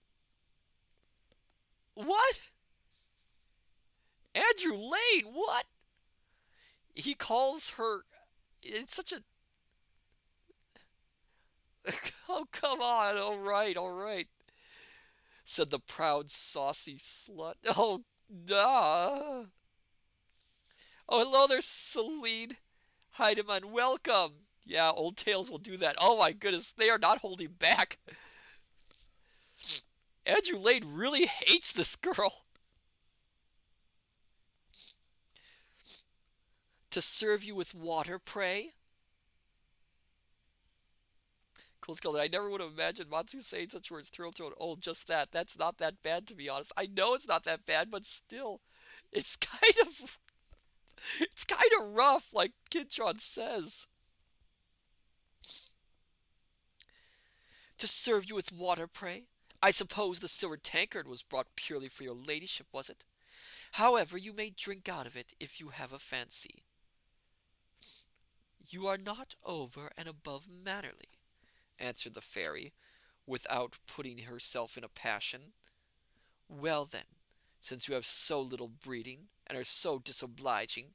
Speaker 1: What? Andrew Lane, what? He calls her. It's such a. Oh, come on. All right, all right, said the proud, saucy slut. Oh, duh. Oh, hello there, Celine. Heidemann, welcome. Yeah, Old Tales will do that. Oh my goodness, they are not holding back. Andrew Lane really hates this girl. To serve you with water, pray? Cool Skeleton, I never would have imagined Matsu saying such words. Turtle. Oh, just that. That's not that bad, to be honest. I know it's not that bad, but still, it's kind of, it's kind of rough, like Kintron says. To serve you with water, pray? I suppose the silver tankard was brought purely for your ladyship, was it? However, you may drink out of it if you have a fancy. You are not over and above mannerly, answered the fairy, without putting herself in a passion. Well then, since you have so little breeding, and are so disobliging,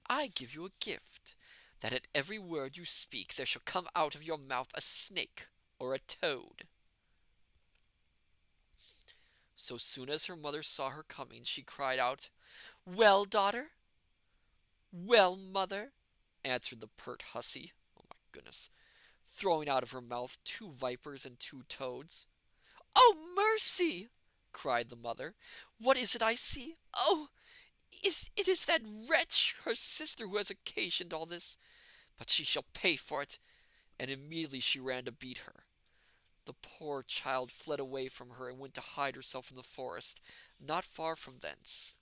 Speaker 1: I give you a gift, that at every word you speak there shall come out of your mouth a snake or a toad. So soon as her mother saw her coming, she cried out, Well, daughter? Well, mother? Answered the pert hussy. Oh my goodness. Throwing out of her mouth 2 vipers and 2 toads. Oh, mercy! cried the mother. What is it I see? Oh, it is that wretch, her sister, who has occasioned all this. But she shall pay for it. And immediately she ran to beat her. The poor child fled away from her and went to hide herself in the forest, not far from thence.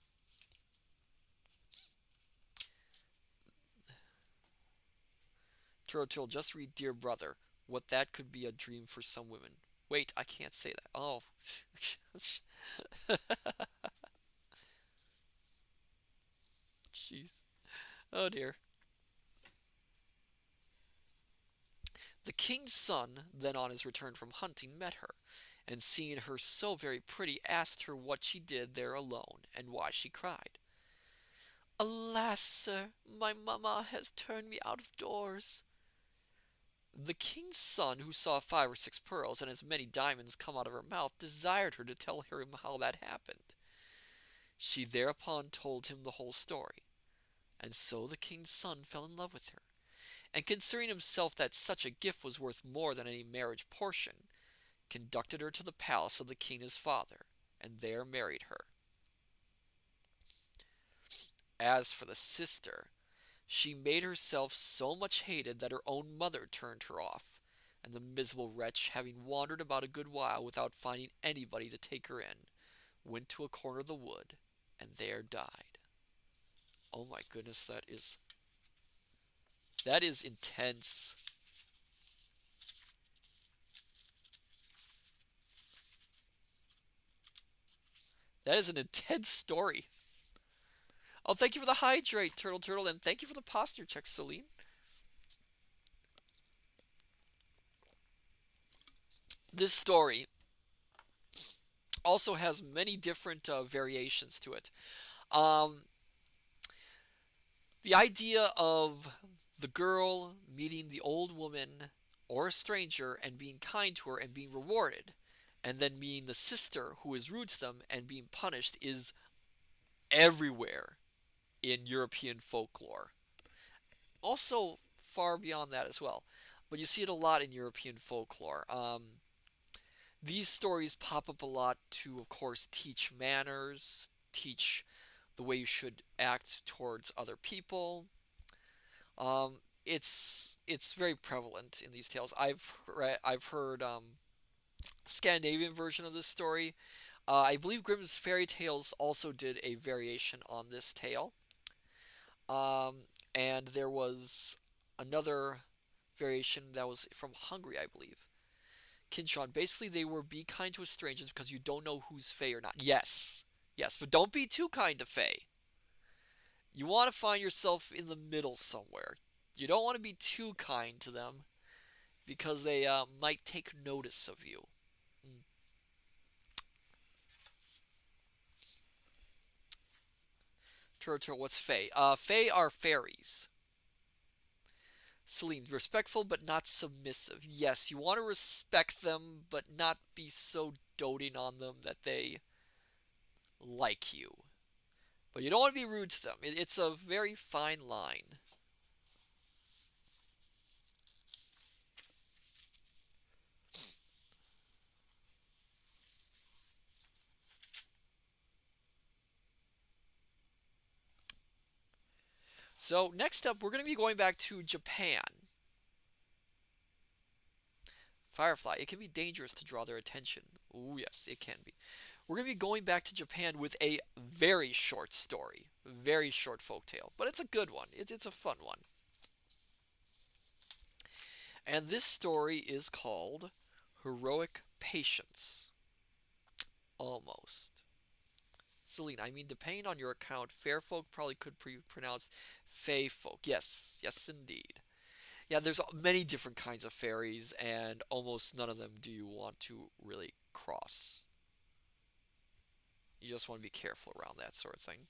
Speaker 1: Turtle, just read Dear Brother. What that could be a dream for some women. Wait, I can't say that. Oh. Jeez. Oh dear. The king's son, then on his return from hunting, met her, and seeing her so very pretty, asked her what she did there alone, and why she cried. Alas, sir, my mamma has turned me out of doors. The king's son, who saw 5 or 6 pearls and as many diamonds come out of her mouth, desired her to tell him how that happened. She thereupon told him the whole story, and so the king's son fell in love with her, and considering himself that such a gift was worth more than any marriage portion, conducted her to the palace of the king his father, and there married her. As for the sister, she made herself so much hated that her own mother turned her off, and the miserable wretch, having wandered about a good while without finding anybody to take her in, went to a corner of the wood, and there died. Oh my goodness, that is intense. That is an intense story. Oh, thank you for the hydrate, Turtle, and thank you for the posture check, Celine. This story also has many different variations to it. Um, the idea of the girl meeting the old woman or a stranger and being kind to her and being rewarded, and then meeting the sister who is rude to them and being punished is everywhere in European folklore. Also, far beyond that as well. But you see it a lot in European folklore. These stories pop up a lot to, of course, teach manners, teach the way you should act towards other people. It's very prevalent in these tales. I've heard Scandinavian version of this story. I believe Grimm's Fairy Tales also did a variation on this tale. Um, and there was another variation that was from Hungary, I believe. Kinshon. Basically, they were be kind to strangers because you don't know who's Fae or not. Yes, yes, but don't be too kind to Fae. You want to find yourself in the middle somewhere. You don't want to be too kind to them because they might take notice of you. Mm. Turtle, what's Fae? Fae are fairies. Celine, respectful but not submissive. Yes, you want to respect them, but not be so doting on them that they like you. But you don't want to be rude to them. It's a very fine line. So, next up, we're going to be going back to Japan. Firefly, it can be dangerous to draw their attention. Oh, yes, it can be. We're going to be going back to Japan with a very short story. Very short folktale. But it's a good one. It's a fun one. And this story is called Heroic Patience. Almost. Celine, I mean, depending on your account, fair folk probably could pronounce fey folk. Yes, yes, indeed. Yeah, there's many different kinds of fairies, and almost none of them do you want to really cross. You just want to be careful around that sort of thing.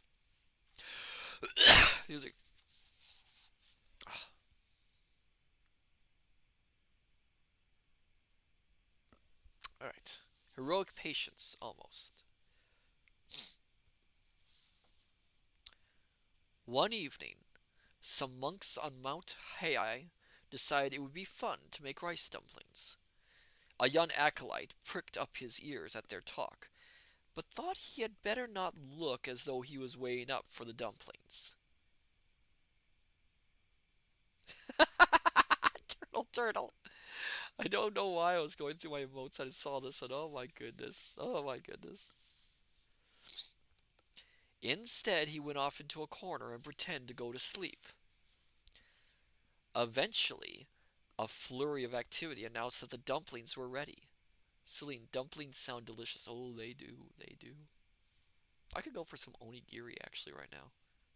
Speaker 1: Music. All right. Heroic patience, almost. One evening, some monks on Mount Hai decided it would be fun to make rice dumplings. A young acolyte pricked up his ears at their talk, but thought he had better not look as though he was weighing up for the dumplings. Turtle, turtle. I don't know why I was going through my emotes. I saw this and oh my goodness. Oh my goodness. Instead, he went off into a corner and pretended to go to sleep. Eventually, a flurry of activity announced that the dumplings were ready. Celine, dumplings sound delicious. Oh, they do. They do. I could go for some onigiri actually right now.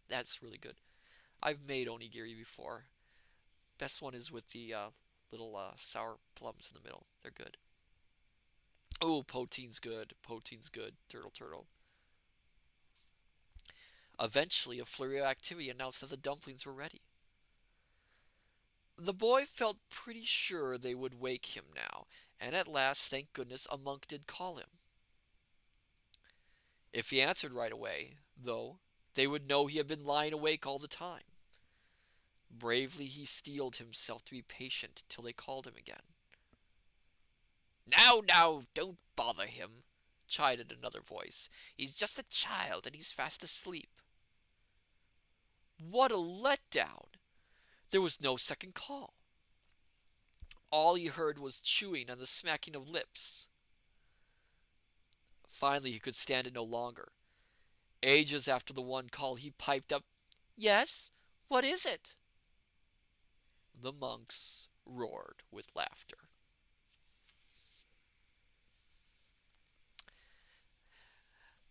Speaker 1: That's really good. I've made onigiri before. Best one is with the little sour plums in the middle. They're good. Oh, poteen's good. Poteen's good. Turtle, turtle. Eventually, a flurry of activity announced that the dumplings were ready. The boy felt pretty sure they would wake him now, and at last, thank goodness, a monk did call him. If he answered right away, though, they would know he had been lying awake all the time. Bravely he steeled himself to be patient till they called him again. Now, now, don't bother him, chided another voice. He's just a child and he's fast asleep. What a letdown! There was no second call. All he heard was chewing and the smacking of lips. Finally, he could stand it no longer. Ages after the one call, he piped up, Yes, what is it? The monks roared with laughter.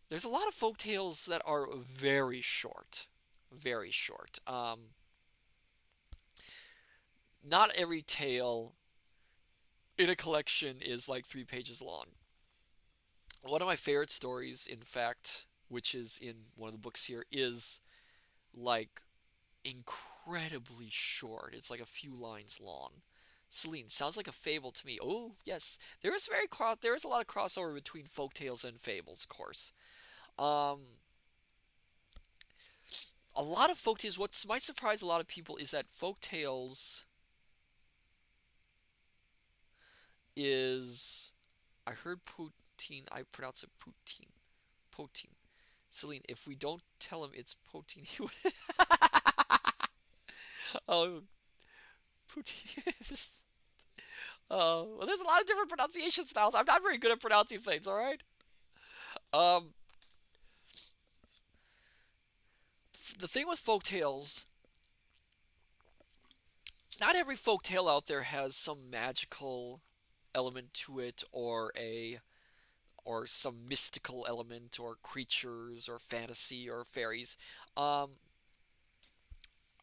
Speaker 1: There's a lot of folk tales that are very short. Very short. Not every tale in a collection is like 3 pages long. One of my favorite stories, in fact, which is in one of the books here, is like incredibly short. It's like a few lines long. Celine, sounds like a fable to me. Oh, yes. There is a lot of crossover between folk tales and fables, of course. Um, a lot of folk tales. What might surprise a lot of people is that folk tales is. I heard poutine. I pronounce it poutine. Poutine. Celine, if we don't tell him it's poutine, he would. Oh, poutine. Well, there's a lot of different pronunciation styles. I'm not very good at pronouncing things. All right. Um, the thing with folk tales, not every folk tale out there has some magical element to it, or some mystical element, or creatures, or fantasy, or fairies. Um,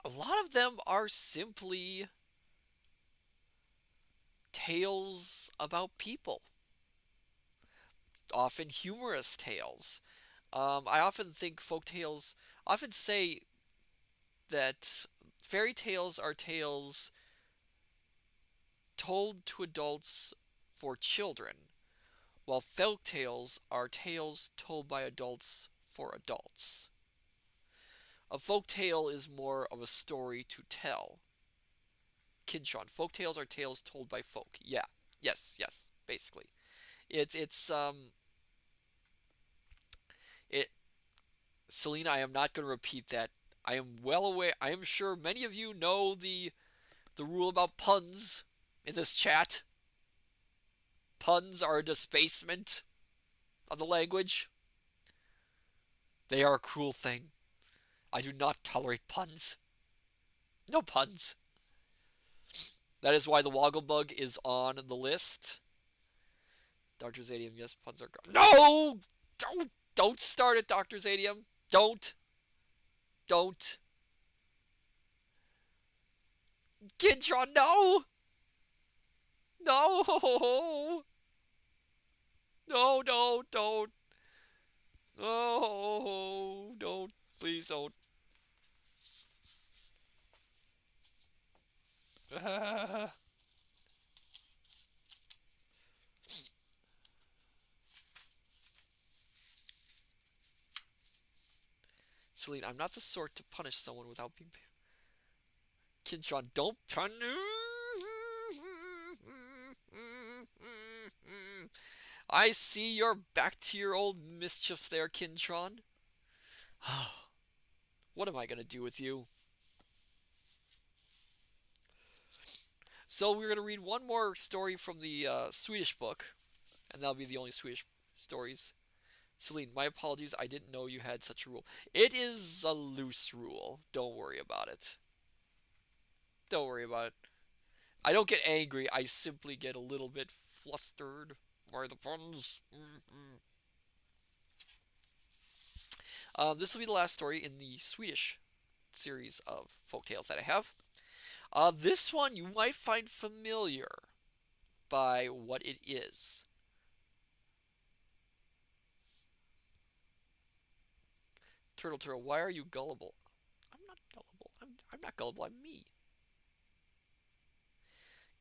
Speaker 1: a lot of them are simply tales about people, often humorous tales. I often think folk tales, often say that fairy tales are tales told to adults for children, while folk tales are tales told by adults for adults. A folk tale is more of a story to tell. Kinshon, folk tales are tales told by folk. Yeah, yes, basically. It's it. Selena, I am not going to repeat that. I am well aware. I am sure many of you know the rule about puns in this chat. Puns are a debasement of the language. They are a cruel thing. I do not tolerate puns. No puns. That is why the Wogglebug is on the list. Dr. Zadium, yes, puns are gone. No! Don't start it, Dr. Zadium. Don't. Kidron, no! No! No, don't. No, don't. Please don't. Celine, I'm not the sort to punish someone without being. Kidron, don't punish. I see you're back to your old mischiefs there, Kintron. What am I gonna do with you? So we're gonna read one more story from the Swedish book, and that'll be the only Swedish stories. Celine, my apologies. I didn't know you had such a rule. It is a loose rule. Don't worry about it. Don't worry about it. I don't get angry. I simply get a little bit flustered by the puns. This will be the last story in the Swedish series of folk tales that I have. This one you might find familiar by what it is. Turtle, why are you gullible? I'm not gullible. I'm not gullible. I'm me.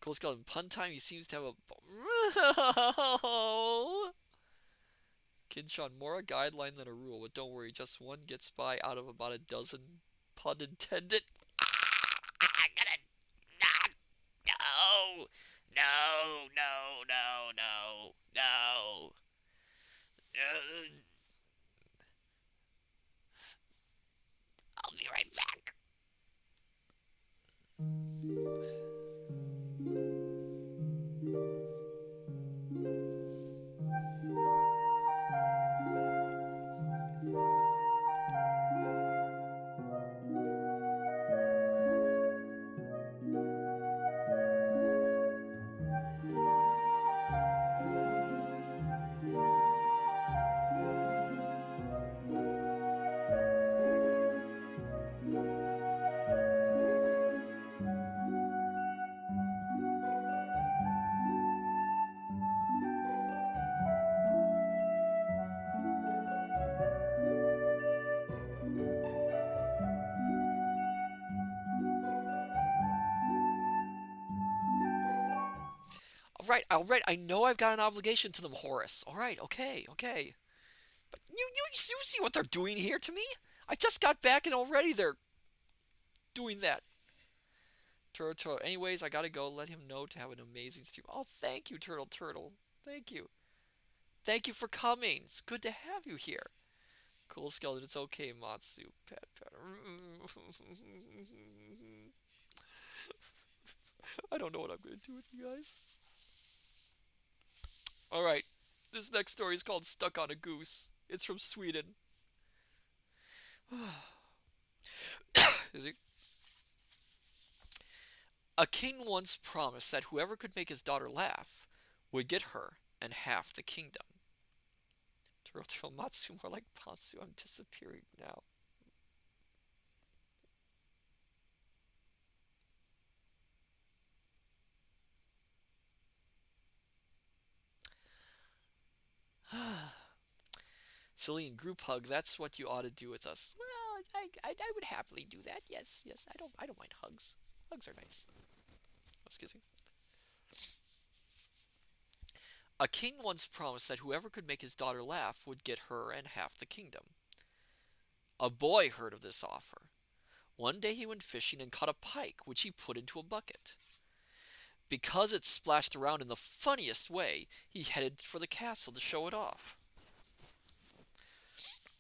Speaker 1: Cold Skeleton, pun time. He seems to have a. Kinshawn, more a guideline than a rule, but don't worry, just one gets by out of about a dozen. Pun intended.
Speaker 2: I'm gonna. Ah, no! No! I'll be right back.
Speaker 1: All right. I know I've got an obligation to them, Horace. All right, okay. But you see what they're doing here to me? I just got back and already they're doing that. Turtle. Anyways, I gotta go. Let him know to have an amazing stream. Oh, thank you, Turtle. Thank you. Thank you for coming. It's good to have you here. Cool skeleton. It's okay, Matsu. Pat, pat. I don't know what I'm gonna do with you guys. All right. This next story is called "Stuck on a Goose." It's from Sweden. Is it? A king once promised that whoever could make his daughter laugh would get her and half the kingdom. Turo Matsu, more like Patsu. I'm disappearing now. Celine, group hug. That's what you ought to do with us. Well, I would happily do that. Yes, yes. I don't mind hugs. Hugs are nice. Excuse me. A king once promised that whoever could make his daughter laugh would get her and half the kingdom. A boy heard of this offer. One day he went fishing and caught a pike, which he put into a bucket. Because it splashed around in the funniest way, he headed for the castle to show it off.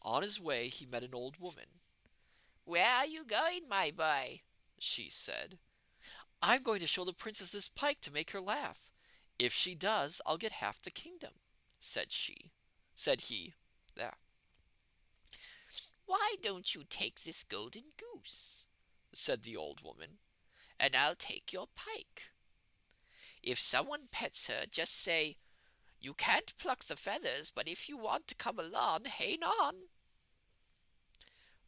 Speaker 1: On his way, he met an old woman.
Speaker 2: Where are you going, my boy?
Speaker 1: She said. I'm going to show the princess this pike to make her laugh. If she does, I'll get half the kingdom, said she. Said he. Yeah.
Speaker 2: Why don't you take this golden goose,
Speaker 1: Said the old woman.
Speaker 2: and I'll take your pike. If someone pets her, just say, you can't pluck the feathers, but if you want to come along, hang on.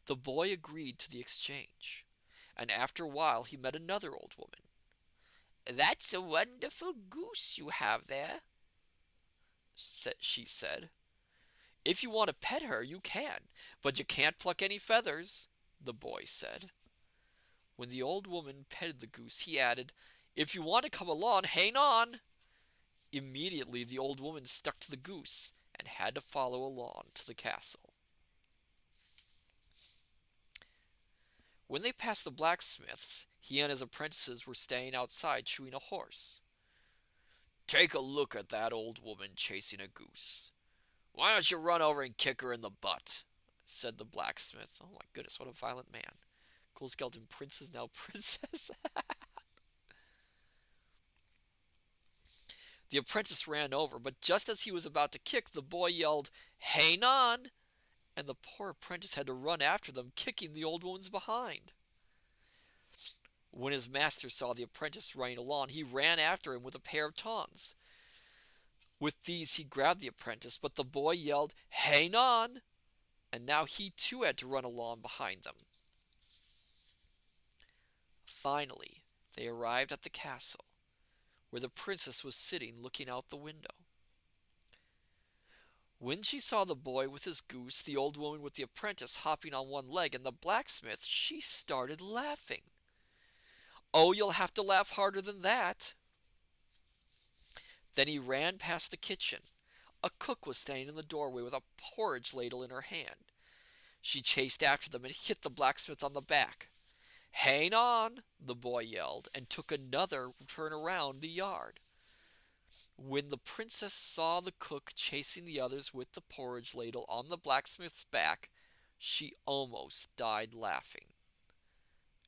Speaker 1: The boy agreed to the exchange, and after a while he met another old woman.
Speaker 2: That's a wonderful goose you have there,
Speaker 1: She said. If you want to pet her, you can, but you can't pluck any feathers, the boy said. When the old woman petted the goose, he added, If you want to come along, hang on. Immediately the old woman stuck to the goose and had to follow along to the castle. When they passed the blacksmith's, he and his apprentices were staying outside shoeing a horse. Take a look at that old woman chasing a goose. Why don't you run over and kick her in the butt? Said the blacksmith. Oh my goodness, what a violent man. Cool skeleton prince is now princess. The apprentice ran over, but just as he was about to kick, the boy yelled, Hang on! And the poor apprentice had to run after them, kicking the old woman's behind. When his master saw the apprentice running along, he ran after him with a pair of tongs. With these he grabbed the apprentice, but the boy yelled, Hang on! And now he too had to run along behind them. Finally, they arrived at the castle, where the princess was sitting looking out the window. When she saw the boy with his goose, the old woman with the apprentice hopping on one leg, and the blacksmith, she started laughing. Oh, you'll have to laugh harder than that. Then he ran past the kitchen. A cook was standing in the doorway with a porridge ladle in her hand. She chased after them and hit the blacksmith on the back. Hang on, the boy yelled, and took another turn around the yard. When the princess saw the cook chasing the others with the porridge ladle on the blacksmith's back, she almost died laughing.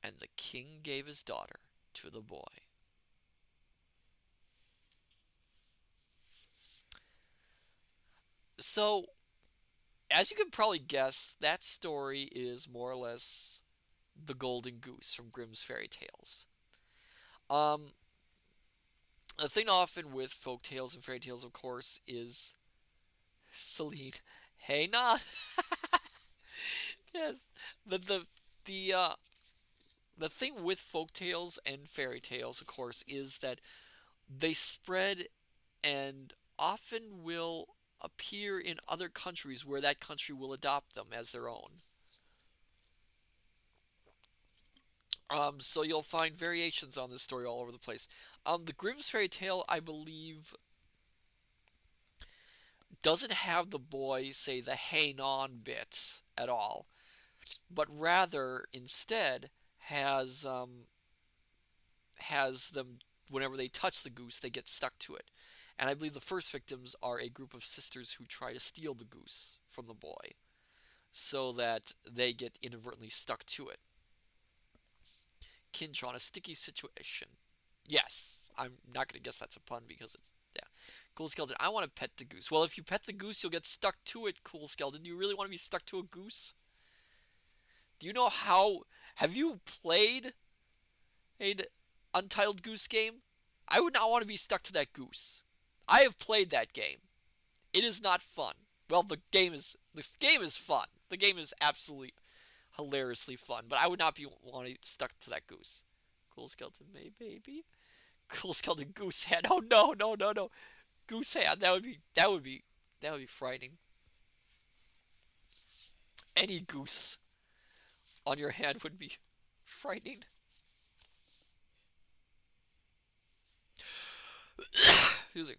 Speaker 1: And the king gave his daughter to the boy. So, as you can probably guess, that story is more or less the Golden Goose from Grimm's Fairy Tales. Um, the thing often with folk tales and fairy tales, of course, is Celine. Hey, not yes. The the thing with folk tales and fairy tales, of course, is that they spread and often will appear in other countries where that country will adopt them as their own. So you'll find variations on this story all over the place. The Grimm's fairy tale, I believe, doesn't have the boy say the hang on bit at all, but rather instead has them whenever they touch the goose, they get stuck to it. And I believe the first victims are a group of sisters who try to steal the goose from the boy. so that they get inadvertently stuck to it. Kinch on a sticky situation. Yes, I'm not going to guess that's a pun because it's, yeah. Cool Skeleton, I want to pet the goose. Well, if you pet the goose, you'll get stuck to it, Cool Skeleton. Do you really want to be stuck to a goose? Do you know how. Have you played an Untitled Goose Game? I would not want to be stuck to that goose. I have played that game. It is not fun. Well, the game is fun. The game is absolutely hilariously fun, but I would not be wanting stuck to that goose. Cool Skeleton, May baby. Cool Skeleton Goose Head. Oh no, no, no, no. Goose Head. That would be frightening. Any goose on your hand would be frightening. Excuse me.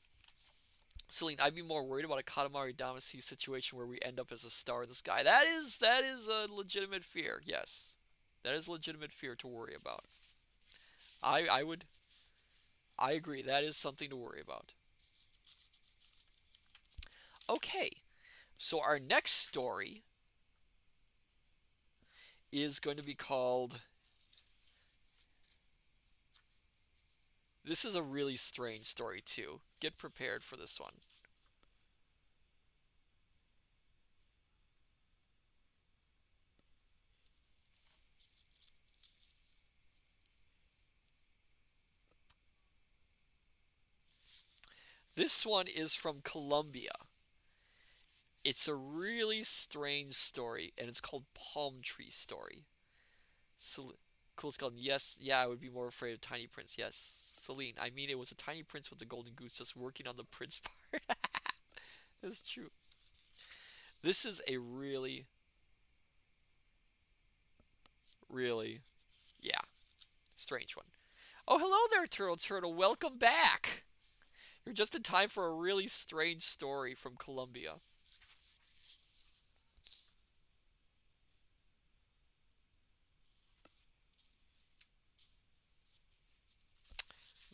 Speaker 1: Celine, I'd be more worried about a Katamari Damacy situation where we end up as a star in the sky. That is a legitimate fear. Yes, that is a legitimate fear to worry about. I agree. That is something to worry about. Okay, so our next story is going to be called. This is a really strange story too. Get prepared for this one. This one is from Colombia. It's a really strange story, and it's called Palm Tree Story. Cool Skeleton, yes, yeah, I would be more afraid of Tiny Prince. Yes, Celine, I mean it was a tiny prince with a golden goose just working on the prince part. That's true. This is a really, really, yeah, strange one. Oh, hello there, Turtle Turtle. Welcome back. You're just in time for a really strange story from Colombia.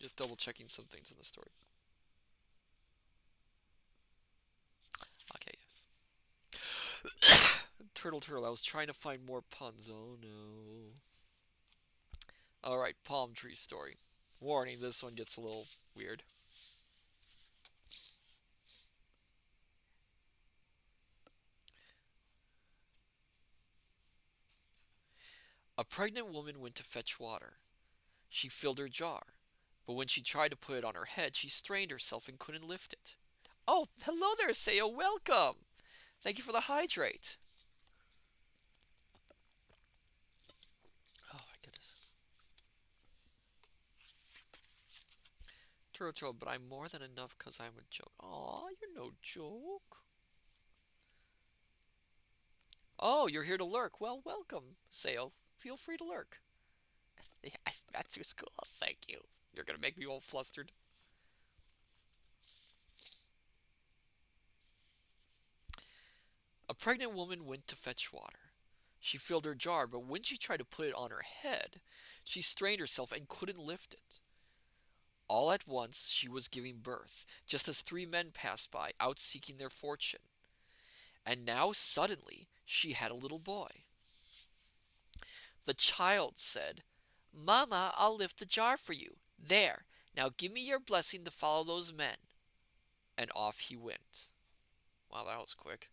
Speaker 1: Just double checking some things in the story. Okay, yes. Turtle Turtle, I was trying to find more puns. Oh no. Alright, palm tree story. Warning, this one gets a little weird. A pregnant woman went to fetch water. She filled her jar, but when she tried to put it on her head, she strained herself and couldn't lift it. Oh, hello there, Sayo. Welcome. Thank you for the hydrate. Oh my goodness. Turtle, but I'm more than enough because I'm a joke. Aw, you're no joke. Oh, you're here to lurk. Well, welcome, Sayo. Feel free to lurk. Yes, Matsu's cool. Thank you. You're gonna make me all flustered. A pregnant woman went to fetch water. She filled her jar, but when she tried to put it on her head, she strained herself and couldn't lift it. All at once she was giving birth, just as three men passed by, out seeking their fortune. And now suddenly she had a little boy. The child said, "Mama, I'll lift the jar for you. There, now give me your blessing to follow those men." And off he went. Wow, that was quick.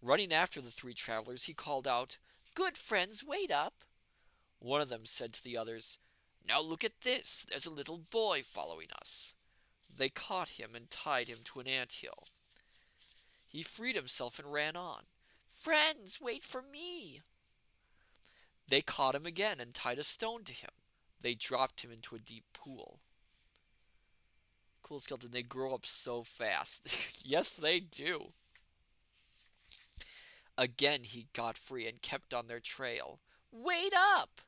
Speaker 1: Running after the three travelers, he called out, "Good friends, wait up." One of them said to the others, "Now look at this. There's a little boy following us." They caught him and tied him to an ant hill. He freed himself and ran on. "Friends, wait for me." They caught him again and tied a stone to him. They dropped him into a deep pool. Cool Skeleton, they grow up so fast. Yes, they do. Again he got free and kept on their trail. "Wait up!"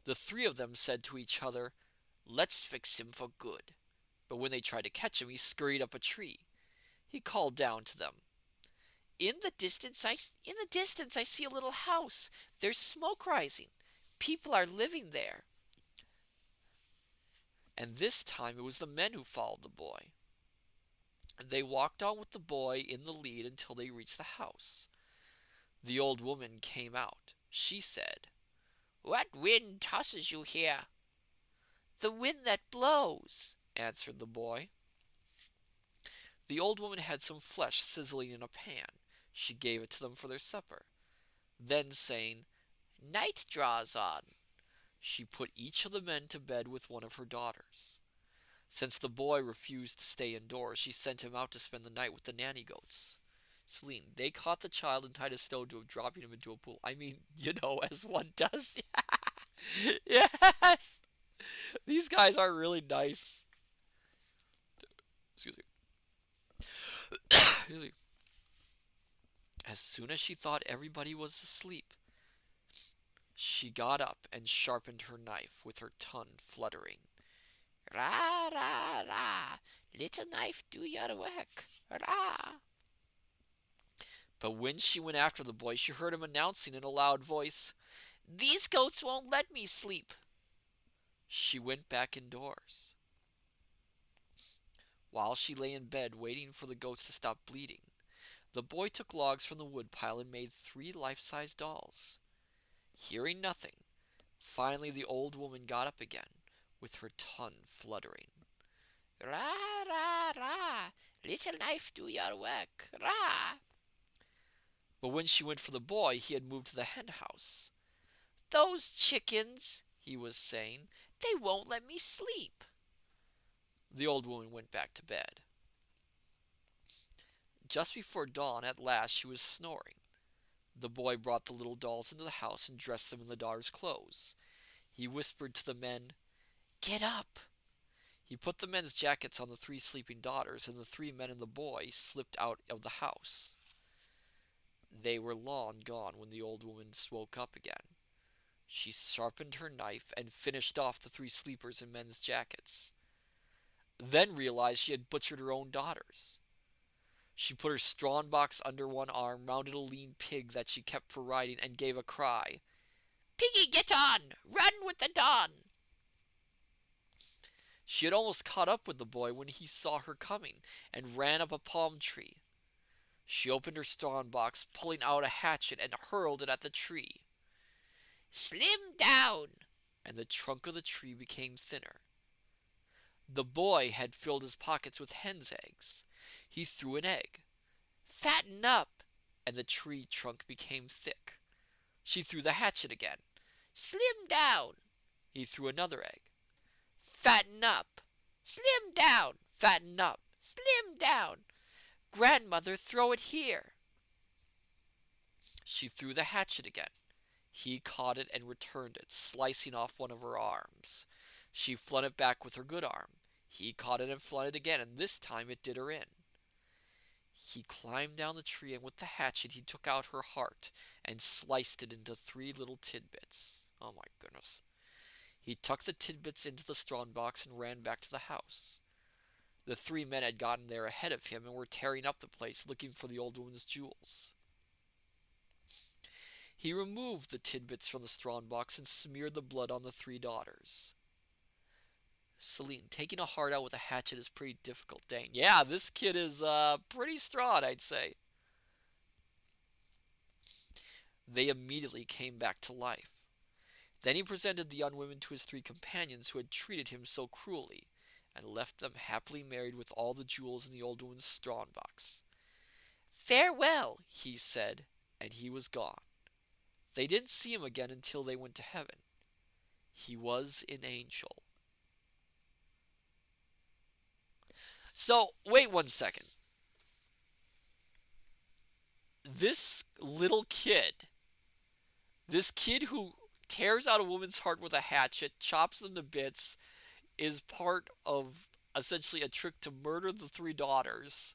Speaker 1: The three of them said to each other, "Let's fix him for good." But when they tried to catch him, he scurried up a tree. He called down to them, In the distance I see a little house. There's smoke rising. People are living there." And this time it was the men who followed the boy. They walked on with the boy in the lead until they reached the house. The old woman came out. She said,
Speaker 2: "What wind tosses you here?"
Speaker 1: "The wind that blows," answered the boy. The old woman had some flesh sizzling in a pan. She gave it to them for their supper. Then, saying,
Speaker 2: "Night draws on."
Speaker 1: she put each of the men to bed with one of her daughters. Since the boy refused to stay indoors, she sent him out to spend the night with the nanny goats. Celine, they caught the child and tied a stone to him, dropping him into a pool. I mean, as one does. Yes! These guys are really nice. Excuse me. Excuse me. As soon as she thought everybody was asleep, she got up and sharpened her knife with her tongue fluttering.
Speaker 2: "Ra, ra, ra, little knife, do your work. Ra."
Speaker 1: But when she went after the boy, she heard him announcing in a loud voice,
Speaker 2: "These goats won't let me sleep."
Speaker 1: She went back indoors. While she lay in bed waiting for the goats to stop bleeding, the boy took logs from the woodpile and made 3 life-size dolls. Hearing nothing, finally the old woman got up again, with her tongue fluttering.
Speaker 2: "Ra, ra, ra, little knife, do your work. Ra."
Speaker 1: But when she went for the boy, he had moved to the hen house.
Speaker 2: "Those chickens," he was saying, "they won't let me sleep."
Speaker 1: The old woman went back to bed. Just before dawn, at last, she was snoring. The boy brought the little dolls into the house and dressed them in the daughter's clothes. He whispered to the men, "Get up!" He put the men's jackets on the 3 sleeping daughters, and the 3 men and the boy slipped out of the house. They were long gone when the old woman woke up again. She sharpened her knife and finished off the 3 sleepers in men's jackets. Then realized she had butchered her own daughters. She put her strong box under one arm, mounted a lean pig that she kept for riding, and gave a cry.
Speaker 2: "Piggy, get on! Run with the dawn!"
Speaker 1: She had almost caught up with the boy when he saw her coming, and ran up a palm tree. She opened her strong box, pulling out a hatchet, and hurled it at the tree.
Speaker 2: "Slim down!"
Speaker 1: And the trunk of the tree became thinner. The boy had filled his pockets with hen's eggs. He threw an egg. "Fatten up!" And the tree trunk became thick. She threw the hatchet again.
Speaker 2: "Slim down!"
Speaker 1: He threw another egg.
Speaker 2: "Fatten up!" "Slim down!"
Speaker 1: "Fatten up!"
Speaker 2: "Slim down!"
Speaker 1: "Grandmother, throw it here!" She threw the hatchet again. He caught it and returned it, slicing off one of her arms. She flung it back with her good arm. He caught it and flung it again, and this time it did her in. He climbed down the tree, and with the hatchet he took out her heart and sliced it into 3 little tidbits. Oh my goodness. He tucked the tidbits into the strong box and ran back to the house. The 3 men had gotten there ahead of him and were tearing up the place looking for the old woman's jewels. He removed the tidbits from the strong box and smeared the blood on the 3 daughters. Celine, taking a heart out with a hatchet is pretty difficult, dang. Yeah, this kid is pretty strong, I'd say. They immediately came back to life. Then he presented the young women to his 3 companions who had treated him so cruelly, and left them happily married with all the jewels in the old woman's strong box. "Farewell," he said, and he was gone. They didn't see him again until they went to heaven. He was an angel. So, wait one second. This kid who tears out a woman's heart with a hatchet, chops them to bits, is part of essentially a trick to murder the 3 daughters,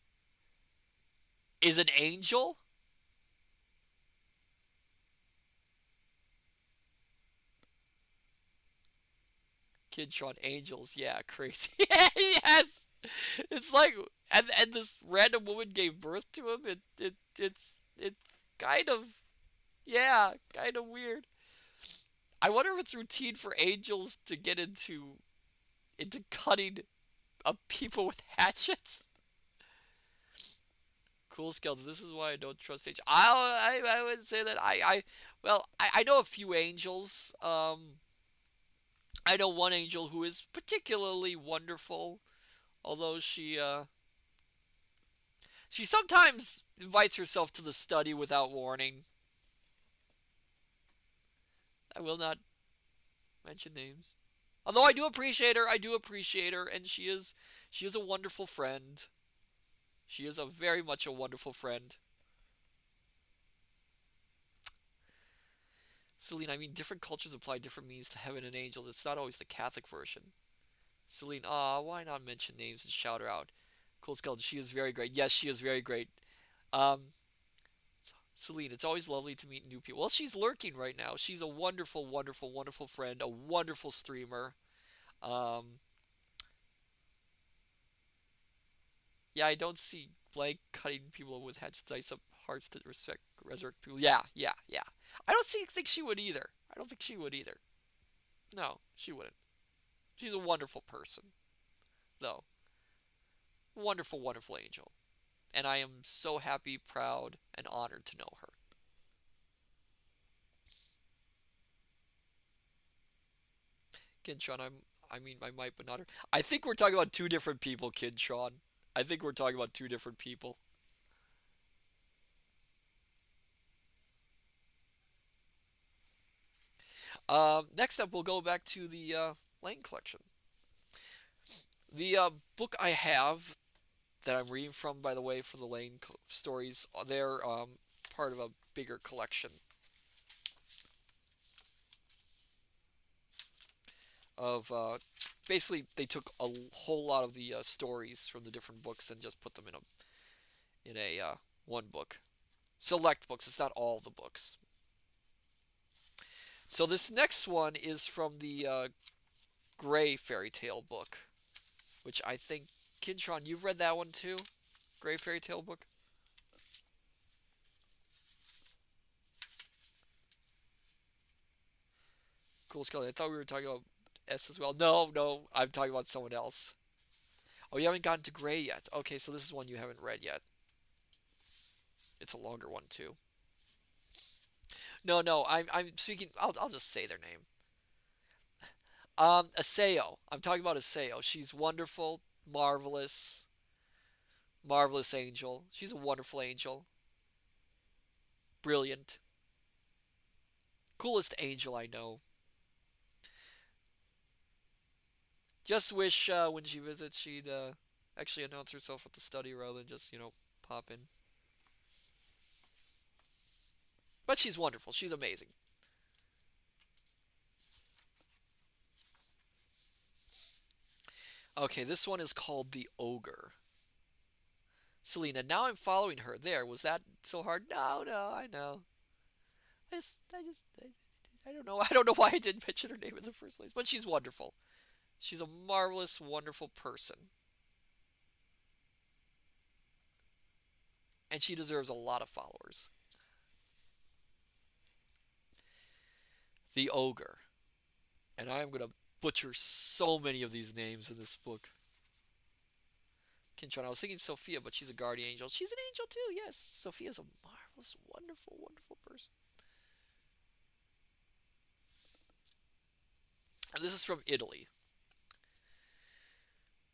Speaker 1: is an angel? Kidtron angels, yeah, crazy. Yes! It's like, and this random woman gave birth to him. It's kind of, yeah, kind of weird. I wonder if it's routine for angels to get into cutting up people with hatchets. Cool skeleton. This is why I don't trust angels. I would say that I know a few angels. I know one angel who is particularly wonderful, although she sometimes invites herself to the study without warning. I will not mention names. Although I do appreciate her, and she is a wonderful friend. She is a very much a wonderful friend. Celine, I mean, different cultures apply different meanings to heaven and angels. It's not always the Catholic version. Celine, why not mention names and shout her out? Cool Skeleton, she is very great. Yes, she is very great. Um, Celine, it's always lovely to meet new people. Well, she's lurking right now. She's a wonderful, wonderful, wonderful friend, a wonderful streamer. Um, yeah, I don't see Blank cutting people with heads to dice up hearts to respect resurrect people. Yeah, yeah, yeah. I don't think she would either. I don't think she would either. No, she wouldn't. She's a wonderful person, though. Wonderful, wonderful angel. And I am so happy, proud, and honored to know her. Kintron, I mean, I might, but not her. I think we're talking about two different people, Kintron. I think we're talking about two different people. Next up, we'll go back to the Lane collection. The book I have that I'm reading from, by the way, for the Lane stories, they're part of a bigger collection of basically they took a whole lot of the stories from the different books and just put them in a one book. Select books. It's not all the books. So this next one is from the Gray fairy tale book, which I think Kintron, you've read that one too. Gray fairy tale book. Cool Skeleton. I thought we were talking about S as well. No, no, I'm talking about someone else. Oh, you haven't gotten to Gray yet. Okay, so this is one you haven't read yet. It's a longer one too. No, no, I'm speaking. I'll just say their name. Aseo. I'm talking about Aseo. She's wonderful, marvelous, marvelous angel. She's a wonderful angel. Brilliant. Coolest angel I know. Just wish when she visits she'd actually announce herself at the study rather than just, pop in. But she's wonderful. She's amazing. Okay, this one is called The Ogre. Selena, now I'm following her. There, was that so hard? No, no, I know. I don't know. I don't know why I didn't mention her name in the first place, but she's wonderful. She's a marvelous, wonderful person. And she deserves a lot of followers. The Ogre. And I'm going to butcher so many of these names in this book. Kintron, I was thinking Sophia, but she's a guardian angel. She's an angel too, yes. Sophia's a marvelous, wonderful, wonderful person. And this is from Italy.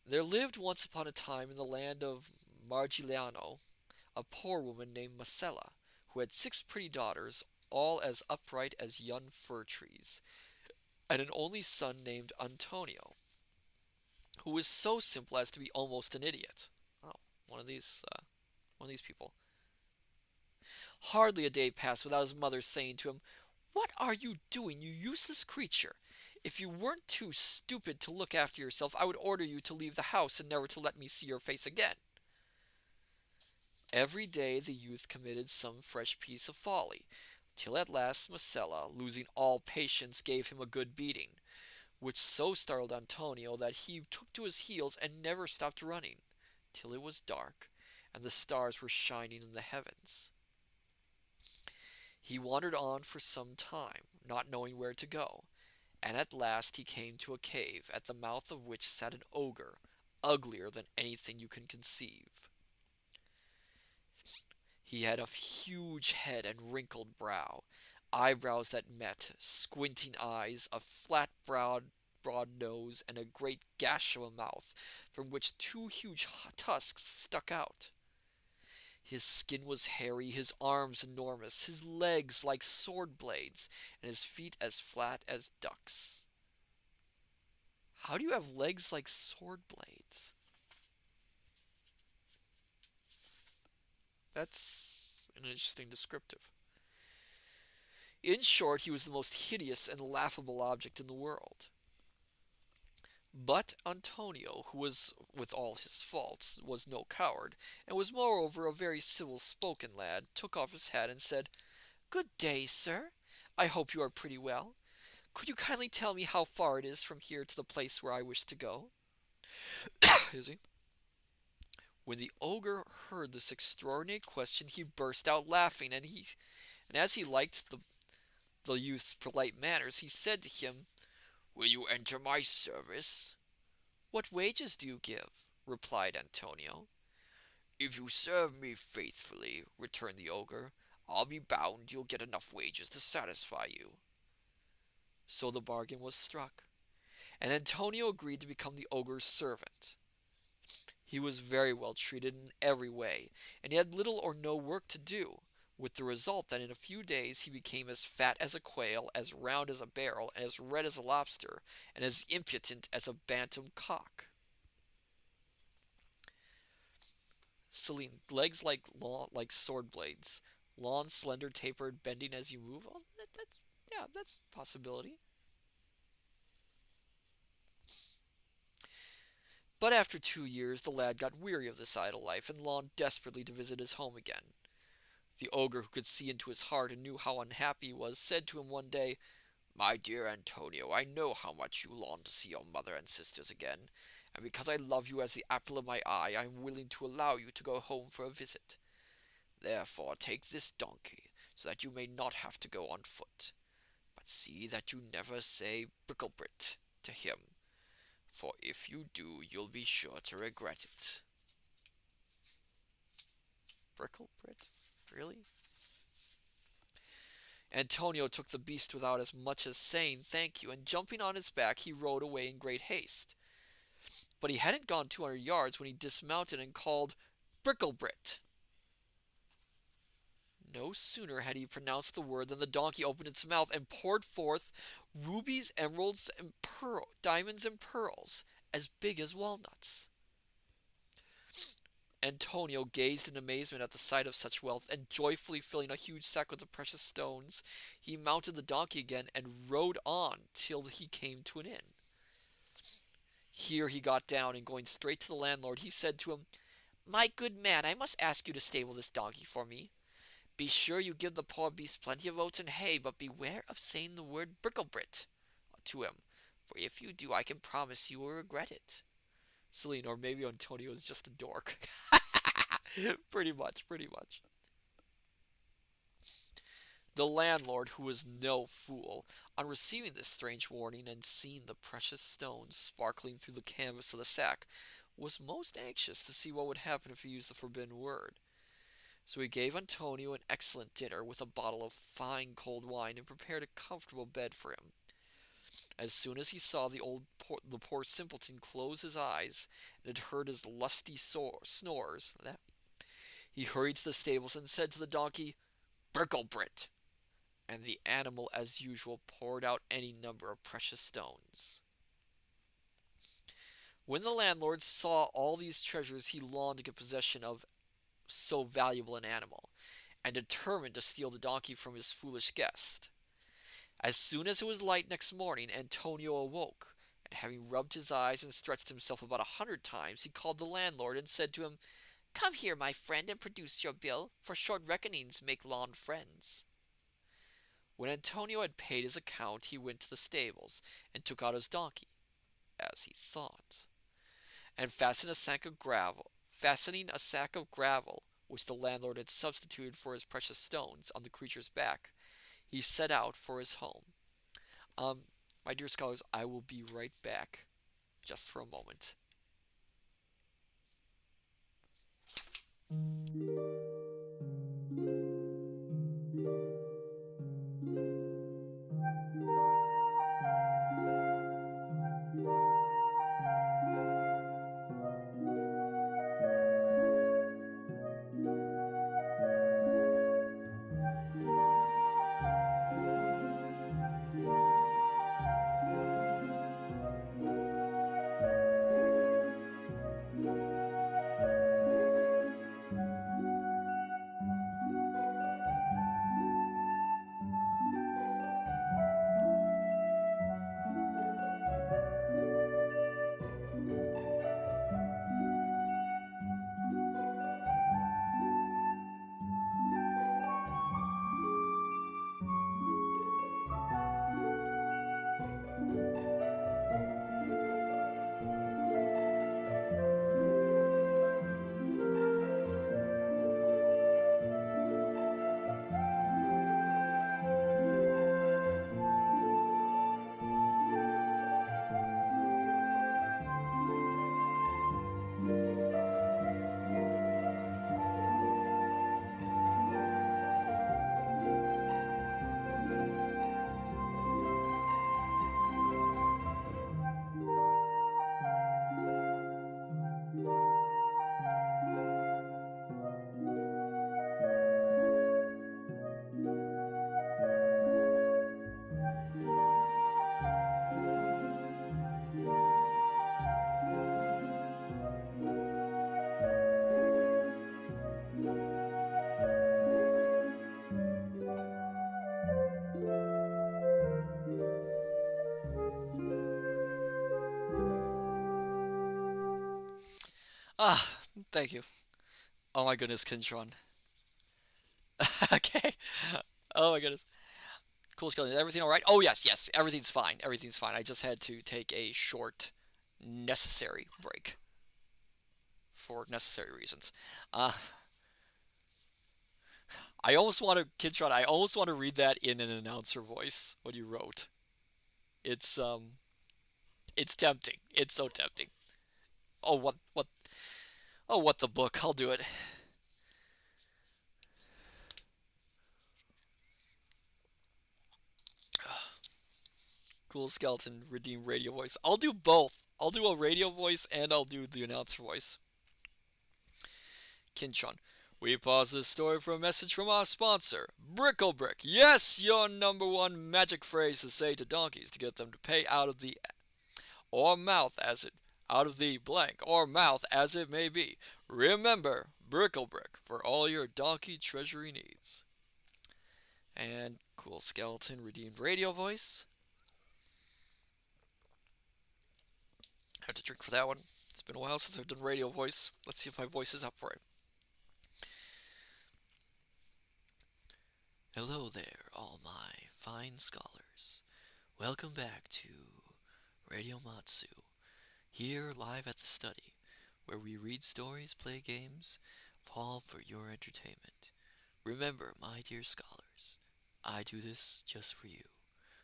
Speaker 1: There lived once upon a time in the land of Margigliano a poor woman named Marcella, who had 6 pretty daughters, all as upright as young fir trees, and an only son named Antonio, who was so simple as to be almost an idiot. Oh, one of these, uh, one of these people. Hardly a day passed without his mother saying to him, "What are you doing, you useless creature? If you weren't too stupid to look after yourself, I would order you to leave the house and never to let me see your face again." Every day the youth committed some fresh piece of folly, till at last Marcella, losing all patience, gave him a good beating, which so startled Antonio that he took to his heels and never stopped running, till it was dark, and the stars were shining in the heavens. He wandered on for some time, not knowing where to go, and at last he came to a cave, at the mouth of which sat an ogre, uglier than anything you can conceive. He had a huge head and wrinkled brow, eyebrows that met, squinting eyes, a flat browed broad nose, and a great gash of a mouth from which two huge tusks stuck out. His skin was hairy, his arms enormous, his legs like sword blades, and his feet as flat as ducks. How do you have legs like sword blades? That's an interesting descriptive. In short, he was the most hideous and laughable object in the world. But Antonio, who was, with all his faults, was no coward, and was moreover a very civil spoken lad, took off his hat and said, "Good day, sir. I hope you are pretty well. Could you kindly tell me how far it is from here to the place where I wish to go?" Excuse me. When the ogre heard this extraordinary question, he burst out laughing, and as he liked the youth's polite manners, he said to him, "Will you enter my service?" "What wages do you give?" replied Antonio. "If you serve me faithfully," returned the ogre, "I'll be bound you'll get enough wages to satisfy you." So the bargain was struck, and Antonio agreed to become the ogre's servant. He was very well treated in every way, and he had little or no work to do, with the result that in a few days he became as fat as a quail, as round as a barrel, and as red as a lobster, and as impudent as a bantam cock. Celine, legs like sword blades, long, slender, tapered, bending as you move. Oh, that's a possibility. But after 2 years, the lad got weary of this idle life and longed desperately to visit his home again. The ogre, who could see into his heart and knew how unhappy he was, said to him one day, "My dear Antonio, I know how much you long to see your mother and sisters again, and because I love you as the apple of my eye, I am willing to allow you to go home for a visit. Therefore take this donkey, so that you may not have to go on foot. But see that you never say Bricklebrit to him, for if you do, you'll be sure to regret it." Bricklebrit? Really? Antonio took the beast without as much as saying thank you, and jumping on its back, he rode away in great haste. But he hadn't gone 200 yards when he dismounted and called, "Bricklebrit!" No sooner had he pronounced the word than the donkey opened its mouth and poured forth rubies, emeralds, and diamonds and pearls as big as walnuts. Antonio gazed in amazement at the sight of such wealth, and joyfully filling a huge sack with the precious stones, he mounted the donkey again and rode on till he came to an inn. Here he got down, and going straight to the landlord, he said to him, "My good man, I must ask you to stable this donkey for me. Be sure you give the poor beast plenty of oats and hay, but beware of saying the word Bricklebrit to him, for if you do, I can promise you will regret it." Celine, or maybe Antonio is just a dork. Pretty much, pretty much. The landlord, who was no fool, on receiving this strange warning and seeing the precious stones sparkling through the canvas of the sack, was most anxious to see what would happen if he used the forbidden word. So he gave Antonio an excellent dinner with a bottle of fine cold wine and prepared a comfortable bed for him. As soon as he saw the poor simpleton close his eyes and had heard his lusty snores, he hurried to the stables and said to the donkey, "Bricklebrit!" And the animal, as usual, poured out any number of precious stones. When the landlord saw all these treasures, he longed to get possession of so valuable an animal, and determined to steal the donkey from his foolish guest. As soon as it was light next morning, Antonio awoke, and having rubbed his eyes and stretched himself about 100 times, he called the landlord and said to him, "Come here, my friend, and produce your bill, for short reckonings make long friends." When Antonio had paid his account, he went to the stables, and took out his donkey, as he thought, and fastening a sack of gravel, which the landlord had substituted for his precious stones, on the creature's back, he set out for his home. Um, my dear scholars, I will be right back, just for a moment. Ah, thank you. Oh my goodness, Kintron. Okay. Oh my goodness. Cool skeleton. Is everything all right? Oh yes, yes. Everything's fine. Everything's fine. I just had to take a short, necessary break for necessary reasons. Uh, I almost want to, Kintron. I almost want to read that in an announcer voice. What you wrote. It's it's tempting. It's so tempting. Oh what? Oh what the book? I'll do it. Cool skeleton. Redeem radio voice. I'll do both. I'll do a radio voice and I'll do the announcer voice. Kinchon. We pause this story for a message from our sponsor, Bricklebrick. Yes, your number one magic phrase to say to donkeys to get them to pay out of the or mouth as it out of the blank or mouth as it may be. Remember, Bricklebrick for all your donkey treasury needs. And cool skeleton redeemed radio voice. Have to drink for that one. It's been a while since I've done radio voice. Let's see if my voice is up for it. Hello there, all my fine scholars. Welcome back to Radio Matsu, here live at the study, where we read stories, play games, all for your entertainment. Remember, my dear scholars, I do this just for you.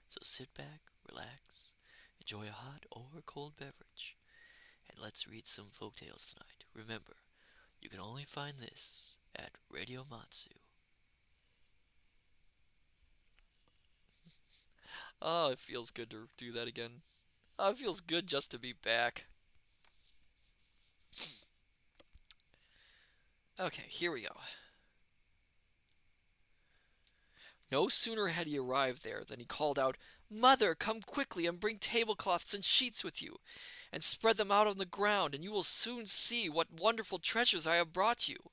Speaker 1: So sit back, relax, enjoy a hot or cold beverage, and let's read some folk tales tonight. Remember, you can only find this at Radio Matsu. Oh, it feels good to do that again. Oh, it feels good just to be back. Okay, here we go. No sooner had he arrived there than he called out, "Mother, come quickly and bring tablecloths and sheets with you, and spread them out on the ground, and you will soon see what wonderful treasures I have brought you."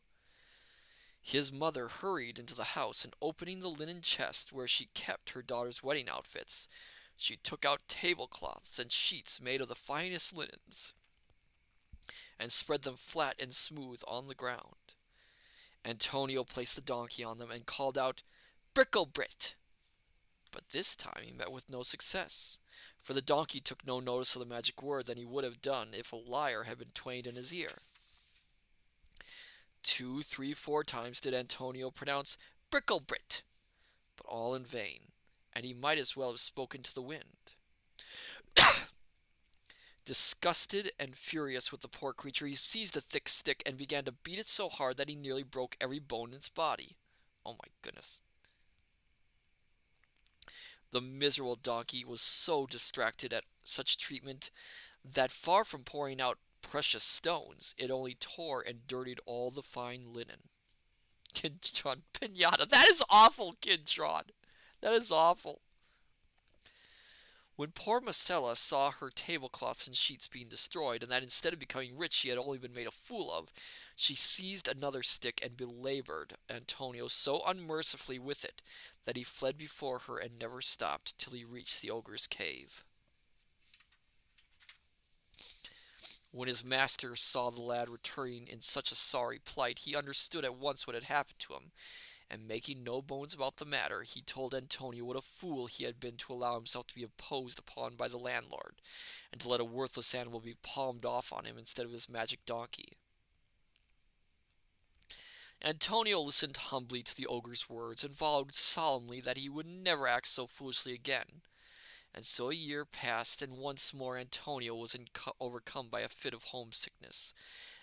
Speaker 1: His mother hurried into the house, and opening the linen chest where she kept her daughter's wedding outfits, she took out tablecloths and sheets made of the finest linens, and spread them flat and smooth on the ground. Antonio placed the donkey on them and called out, "Bricklebrit!" But this time he met with no success, for the donkey took no notice of the magic word than he would have done if a lyre had been twanged in his ear. 2, 3, 4 times did Antonio pronounce Bricklebrit, but all in vain, and he might as well have spoken to the wind. Disgusted and furious with the poor creature, he seized a thick stick and began to beat it so hard that he nearly broke every bone in its body. Oh my goodness. The miserable donkey was so distracted at such treatment that far from pouring out precious stones, it only tore and dirtied all the fine linen. Kintron Pinata. That is awful, Kintron. That is awful. When poor Marcella saw her tablecloths and sheets being destroyed, and that instead of becoming rich she had only been made a fool of, she seized another stick and belabored Antonio so unmercifully with it that he fled before her and never stopped till he reached the ogre's cave. When his master saw the lad returning in such a sorry plight, he understood at once what had happened to him, and making no bones about the matter, he told Antonio what a fool he had been to allow himself to be imposed upon by the landlord, and to let a worthless animal be palmed off on him instead of his magic donkey. Antonio listened humbly to the ogre's words, and vowed solemnly that he would never act so foolishly again. And so a year passed, and once more Antonio was overcome by a fit of homesickness,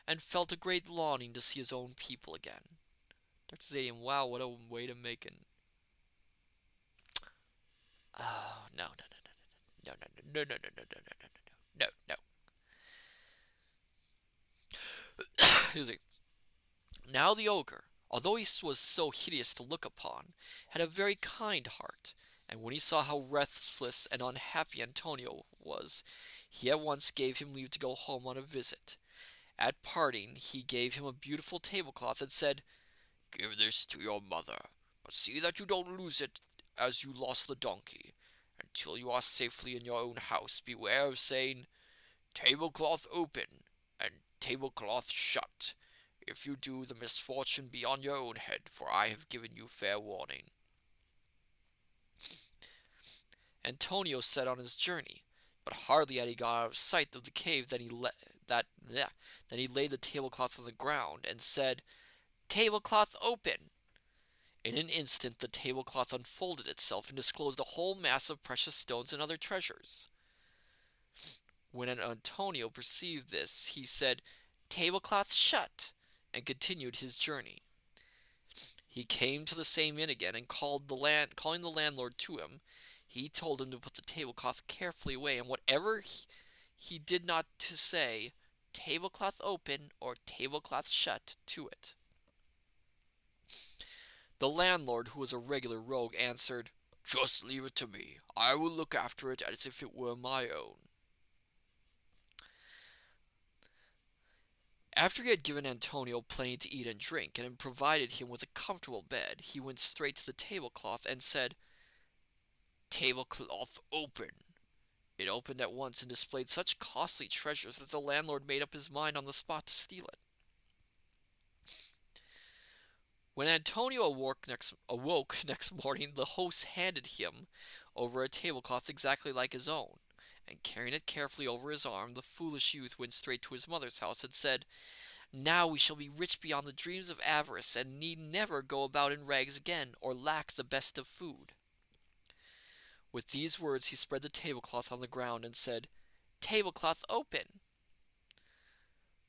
Speaker 1: and felt a great longing to see his own people again. Dr. Zadium, wow, what a way to make it. Oh, no, no, no, no, no, no, no, no, no, no, no, no, no, no, no. Excuse me. Now the ogre, although he was so hideous to look upon, had a very kind heart, and when he saw how restless and unhappy Antonio was, he at once gave him leave to go home on a visit. At parting, he gave him a beautiful tablecloth and said, "Give this to your mother, but see that you don't lose it as you lost the donkey. Until you are safely in your own house, beware of saying, 'Tablecloth open,'
Speaker 2: and tablecloth shut. If you do, the misfortune be on your own head, for I have given you fair warning.
Speaker 1: Antonio set on his journey, but hardly had he got out of sight of the cave than he laid the tablecloth on the ground and said, "Tablecloth, open!" In an instant the tablecloth unfolded itself and disclosed a whole mass of precious stones and other treasures. When Antonio perceived this, he said, "Tablecloth, shut!" and continued his journey. He came to the same inn again, and calling the landlord to him, he told him to put the tablecloth carefully away, and whatever he did not to say, "Tablecloth open" or "Tablecloth shut" to it. The landlord, who was a regular rogue, answered, "Just leave it to me. I will look after it as if it were my own." After he had given Antonio plenty to eat and drink, and had provided him with a comfortable bed, he went straight to the tablecloth and said, "Tablecloth, open." It opened at once and displayed such costly treasures that the landlord made up his mind on the spot to steal it. When Antonio awoke next morning, the host handed him over a tablecloth exactly like his own, and carrying it carefully over his arm, the foolish youth went straight to his mother's house and said, "Now we shall be rich beyond the dreams of avarice, and need never go about in rags again, or lack the best of food." With these words he spread the tablecloth on the ground and said, "Tablecloth, open."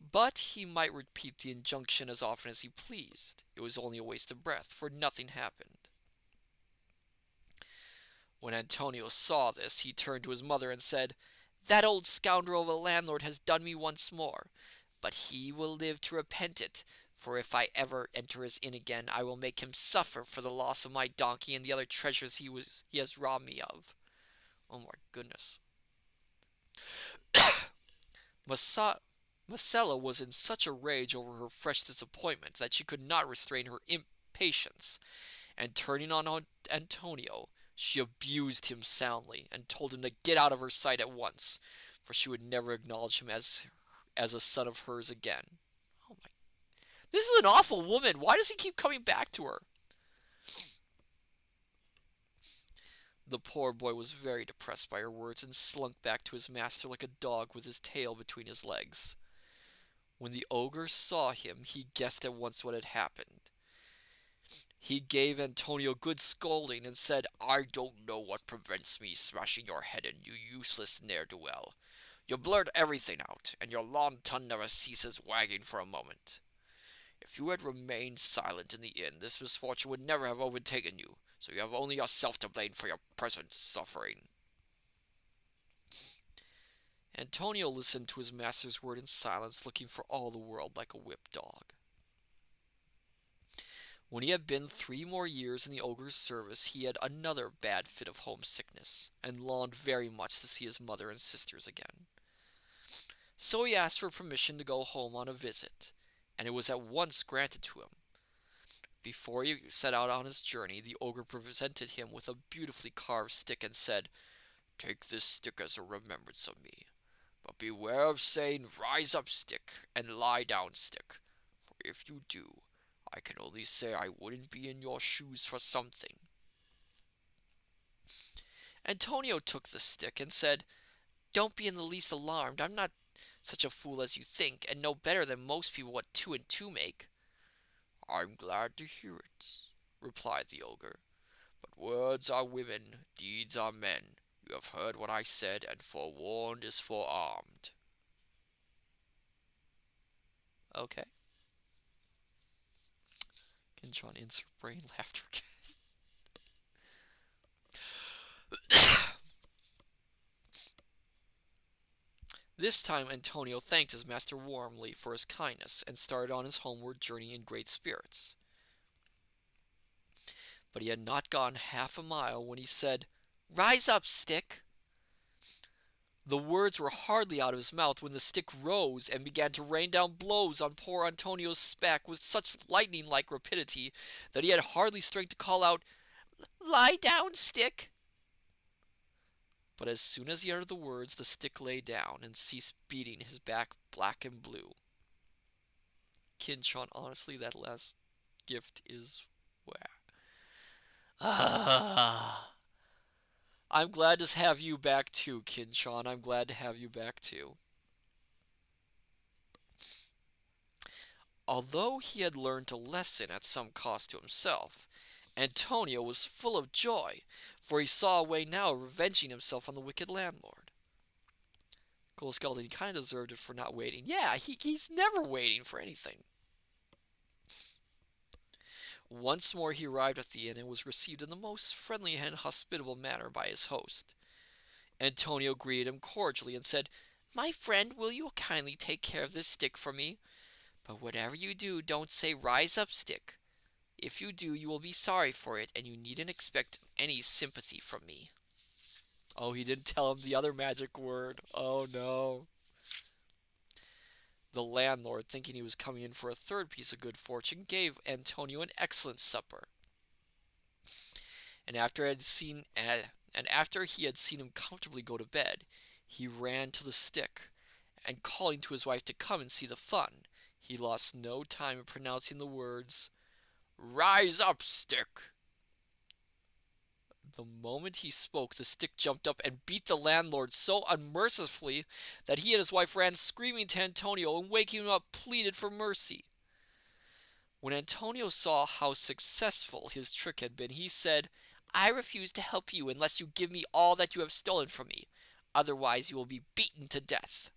Speaker 1: But he might repeat the injunction as often as he pleased. It was only a waste of breath, for nothing happened. When Antonio saw this, he turned to his mother and said, "That old scoundrel of a landlord has done me once more, but he will live to repent it, for if I ever enter his inn again, I will make him suffer for the loss of my donkey and the other treasures he has robbed me of." Oh my goodness. Marcella was in such a rage over her fresh disappointment that she could not restrain her impatience, and turning on Antonio, she abused him soundly, and told him to get out of her sight at once, for she would never acknowledge him as a son of hers again. Oh my! This is an awful woman. Why does he keep coming back to her? The poor boy was very depressed by her words, and slunk back to his master like a dog with his tail between his legs. When the ogre saw him, he guessed at once what had happened. He gave Antonio good scolding, and said, "I don't know what prevents me smashing your head in, you useless ne'er-do-well. You blurt everything out, and your long tongue never ceases wagging for a moment. If you had remained silent in the inn, this misfortune would never have overtaken you, so you have only yourself to blame for your present suffering." Antonio listened to his master's word in silence, looking for all the world like a whipped dog. When he had been 3 more years in the ogre's service, he had another bad fit of homesickness, and longed very much to see his mother and sisters again. So he asked for permission to go home on a visit, and it was at once granted to him. Before he set out on his journey, the ogre presented him with a beautifully carved stick and said, "Take this stick as a remembrance of me. But beware of saying 'Rise up, stick,' and 'Lie down, stick,' for if you do, I can only say I wouldn't be in your shoes for something." Antonio took the stick and said, "Don't be in the least alarmed. I'm not such a fool as you think, and know better than most people what 2 and 2 make." "I'm glad to hear it," replied the ogre. "But words are women, deeds are men. You have heard what I said, and forewarned is forearmed." Okay. Can try and insert brain laughter again. This time Antonio thanked his master warmly for his kindness, and started on his homeward journey in great spirits. But he had not gone half a mile when he said, "Rise up, stick." The words were hardly out of his mouth when the stick rose and began to rain down blows on poor Antonio's back with such lightning-like rapidity that he had hardly strength to call out, "Lie down, stick." But as soon as he uttered the words, the stick lay down and ceased beating his back black and blue. Kinchon, honestly, that last gift is where. Ah, I'm glad to have you back too, Kinchon. I'm glad to have you back too. Although he had learned a lesson at some cost to himself, Antonio was full of joy, for he saw a way now of revenging himself on the wicked landlord. Gold Skeleton, he kind of deserved it for not waiting. Yeah, he's never waiting for anything. Once more he arrived at the inn and was received in the most friendly and hospitable manner by his host. Antonio greeted him cordially and said, "My friend, will you kindly take care of this stick for me? But whatever you do, don't say 'Rise up, stick.' If you do, you will be sorry for it, and you needn't expect any sympathy from me." Oh, he didn't tell him the other magic word. Oh no. The landlord, thinking he was coming in for a third piece of good fortune, gave Antonio an excellent supper. And after he had seen him comfortably go to bed, he ran to the stick, and calling to his wife to come and see the fun, he lost no time in pronouncing the words, "Rise up, stick!" The moment he spoke, the stick jumped up and beat the landlord so unmercifully that he and his wife ran screaming to Antonio and, waking him up, pleaded for mercy. When Antonio saw how successful his trick had been, he said, "I refuse to help you unless you give me all that you have stolen from me. Otherwise you will be beaten to death."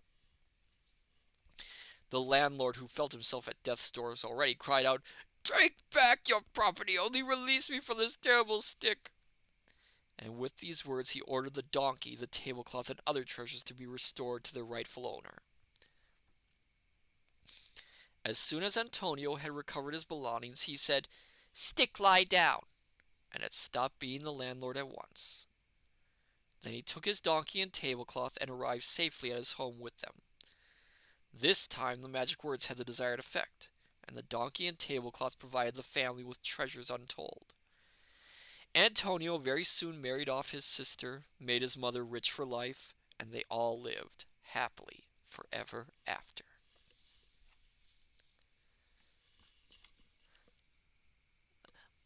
Speaker 1: The landlord, who felt himself at death's doors already, cried out, "Take back your property, only release me from this terrible stick." And with these words he ordered the donkey, the tablecloth, and other treasures to be restored to their rightful owner. As soon as Antonio had recovered his belongings, he said, "Stick, lie down," and had stopped being the landlord at once. Then he took his donkey and tablecloth and arrived safely at his home with them. This time the magic words had the desired effect, and the donkey and tablecloth provided the family with treasures untold. Antonio very soon married off his sister, made his mother rich for life, and they all lived happily forever after.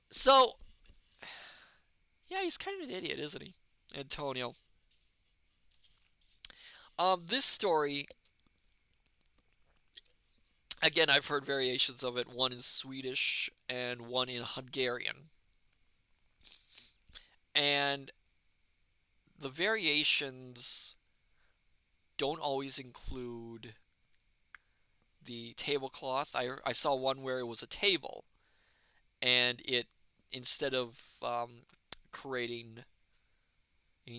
Speaker 1: So, yeah, he's kind of an idiot, isn't he, Antonio? This story, again, I've heard variations of it, one in Swedish and one in Hungarian. And the variations don't always include the tablecloth. I saw one where it was a table, and it, instead of creating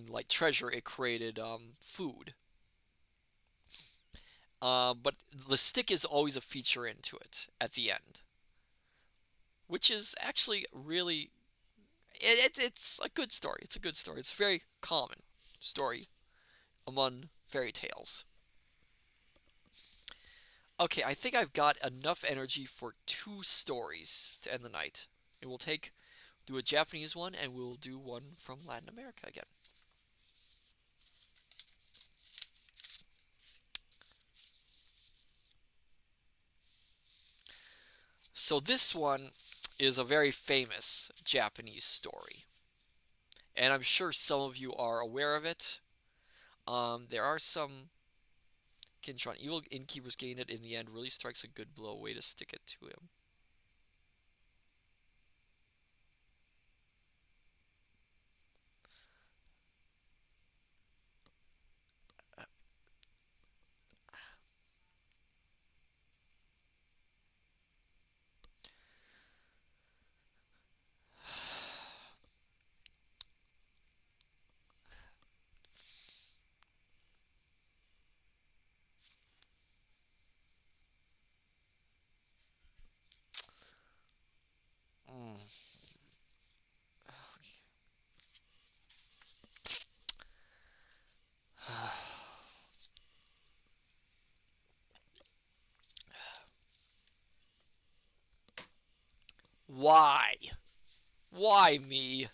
Speaker 1: like treasure, it created food. But the stick is always a feature into it at the end, which is actually really it's a good story. It's a good story. It's a very common story among fairy tales. Okay, I think I've got enough energy for two stories to end the night. And we'll do a Japanese one, and we'll do one from Latin America again. So this one is a very famous Japanese story, and I'm sure some of you are aware of it. There are some Kintron evil innkeepers getting it in the end really strikes a good blow. Way to stick it to him. Mm. Why? Why me?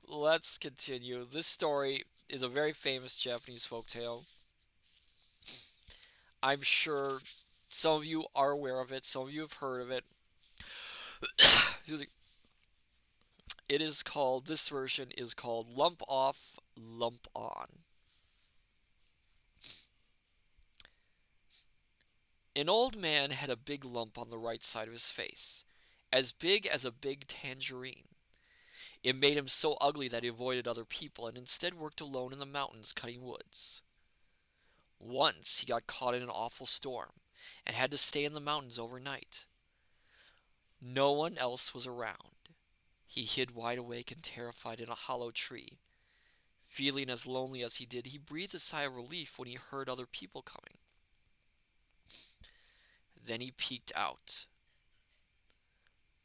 Speaker 1: Let's continue. This story is a very famous Japanese folktale. I'm sure some of you are aware of it, some of you have heard of it. This version is called Lump Off, Lump On. An old man had a big lump on the right side of his face, as big as a big tangerine. It made him so ugly that he avoided other people and instead worked alone in the mountains cutting woods. Once he got caught in an awful storm and had to stay in the mountains overnight. No one else was around. He hid wide awake and terrified in a hollow tree. Feeling as lonely as he did, he breathed a sigh of relief when he heard other people coming. Then he peeked out.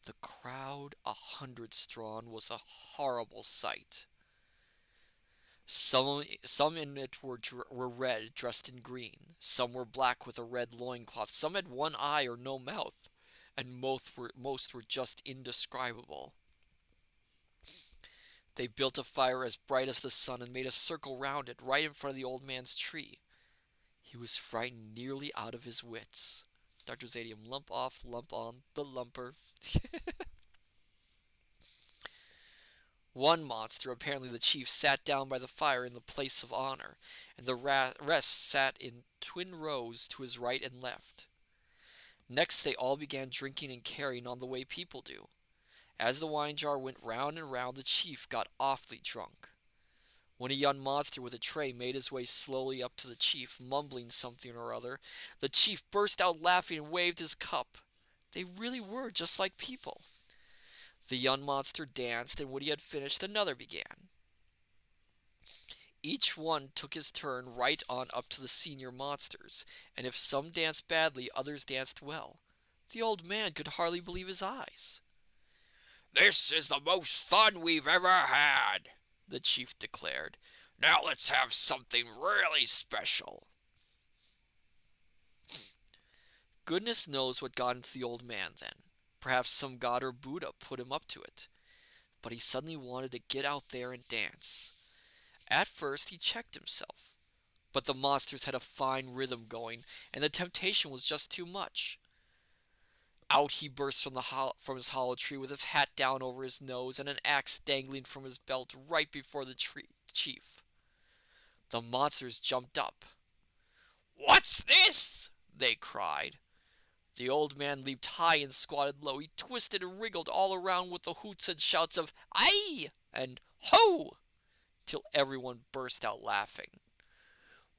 Speaker 1: The crowd, 100 strong, was a horrible sight. Some in it were red, dressed in green. Some were black with a red loincloth. Some had one eye or no mouth, and most were just indescribable. They built a fire as bright as the sun and made a circle round it, right in front of the old man's tree. He was frightened nearly out of his wits. Dr. Zadium, lump off, lump on, the lumper. One monster, apparently the chief, sat down by the fire in the place of honor, and the rest sat in twin rows to his right and left. Next they all began drinking and carrying on the way people do. As the wine jar went round and round, the chief got awfully drunk. When a young monster with a tray made his way slowly up to the chief, mumbling something or other, the chief burst out laughing and waved his cup. They really were just like people. The young monster danced, and when he had finished, another began. Each one took his turn right on up to the senior monsters, and if some danced badly, others danced well. The old man could hardly believe his eyes.
Speaker 2: "This is the most fun we've ever had," the chief declared. "Now let's have something really special."
Speaker 1: Goodness knows what got into the old man then. Perhaps some god or Buddha put him up to it. But he suddenly wanted to get out there and dance. At first he checked himself, but the monsters had a fine rhythm going, and the temptation was just too much. Out he burst from his hollow tree with his hat down over his nose and an axe dangling from his belt right before the chief. The monsters jumped up.
Speaker 2: "What's this?"
Speaker 1: they cried. The old man leaped high and squatted low. He twisted and wriggled all around with the hoots and shouts of "Aye!" and "Ho!" till everyone burst out laughing.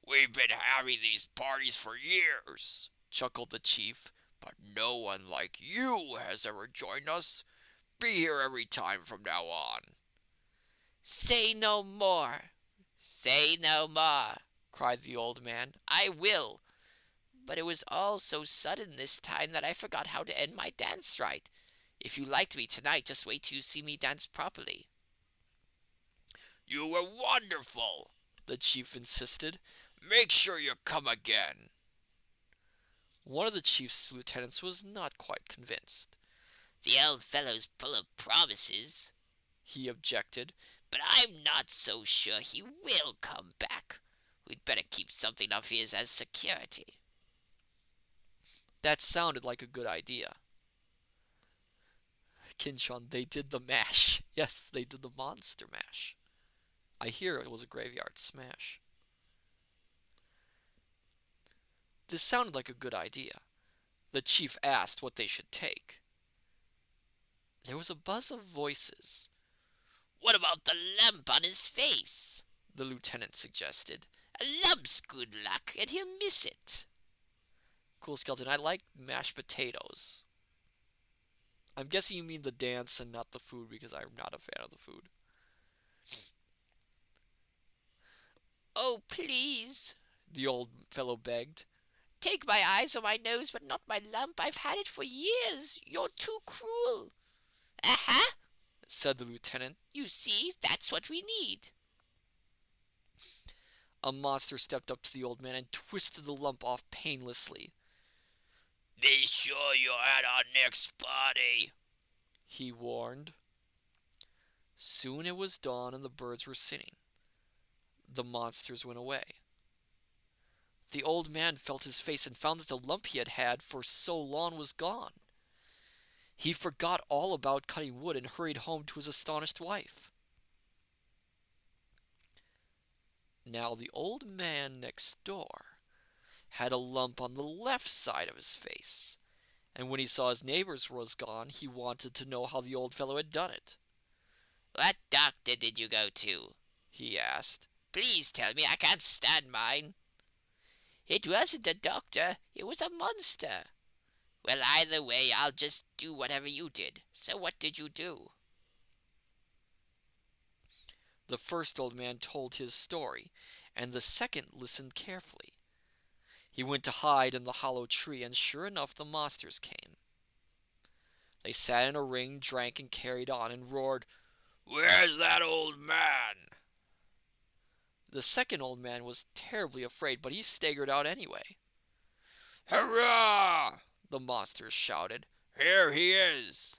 Speaker 2: "We've been having these parties for years," chuckled the chief, "but no one like you has ever joined us. Be here every time from now on."
Speaker 3: "Say no more, say no more," cried the old man. "I will. But it was all so sudden this time that I forgot how to end my dance right. If you liked me tonight, just wait till you see me dance properly."
Speaker 2: "You were wonderful," the chief insisted. "Make sure you come again."
Speaker 1: One of the chief's lieutenants was not quite convinced.
Speaker 3: "The old fellow's full of promises,"
Speaker 1: he objected,
Speaker 3: "but I'm not so sure he will come back. We'd better keep something of his as security."
Speaker 1: That sounded like a good idea. Kinchon, they did the mash. Yes, they did the monster mash. I hear it was a graveyard smash. This sounded like a good idea. The chief asked what they should take. There was a buzz of voices.
Speaker 3: "What about the lump on his face?"
Speaker 1: the lieutenant suggested.
Speaker 3: "A lump's good luck, and he'll miss it."
Speaker 1: Cool Skeleton, I like mashed potatoes. I'm guessing you mean the dance and not the food, because I'm not a fan of the food.
Speaker 3: "Oh, please,"
Speaker 1: the old fellow begged.
Speaker 3: "take my eyes or my nose, but not my lump. I've had it for years. You're too cruel." "Aha!"
Speaker 1: said the lieutenant.
Speaker 3: "You see, that's what we need."
Speaker 1: A monster stepped up to the old man and twisted the lump off painlessly.
Speaker 2: "Be sure you're at our next party,"
Speaker 1: he warned. Soon it was dawn and the birds were singing. The monsters went away. The old man felt his face and found that the lump he had had for so long was gone. He forgot all about cutting wood and hurried home to his astonished wife. Now the old man next door had a lump on the left side of his face, and when he saw his neighbor's was gone, he wanted to know how the old fellow had done it.
Speaker 3: "What doctor did you go to?"
Speaker 1: he asked.
Speaker 3: "Please tell me, I can't stand mine." "It wasn't a doctor, it was a monster." "Well, either way, I'll just do whatever you did. So what did you do?"
Speaker 1: The first old man told his story, and the second listened carefully. He went to hide in the hollow tree, and sure enough the monsters came. They sat in a ring, drank, and carried on, and roared, "Where's that old man?" The second old man was terribly afraid, but he staggered out anyway. "Hurrah!" the monsters shouted. "Here he is!"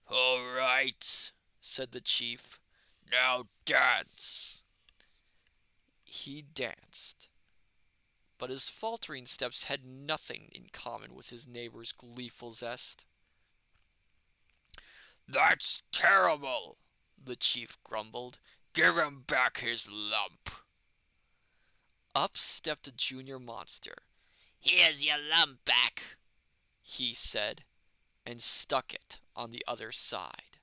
Speaker 1: "All right," said the chief. "Now dance." He danced, but his faltering steps had nothing in common with his neighbor's gleeful zest. "That's terrible," the chief grumbled. "Give him back his lump." Up stepped a junior monster.
Speaker 3: "Here's your lump back,"
Speaker 1: he said, and stuck it on the other side.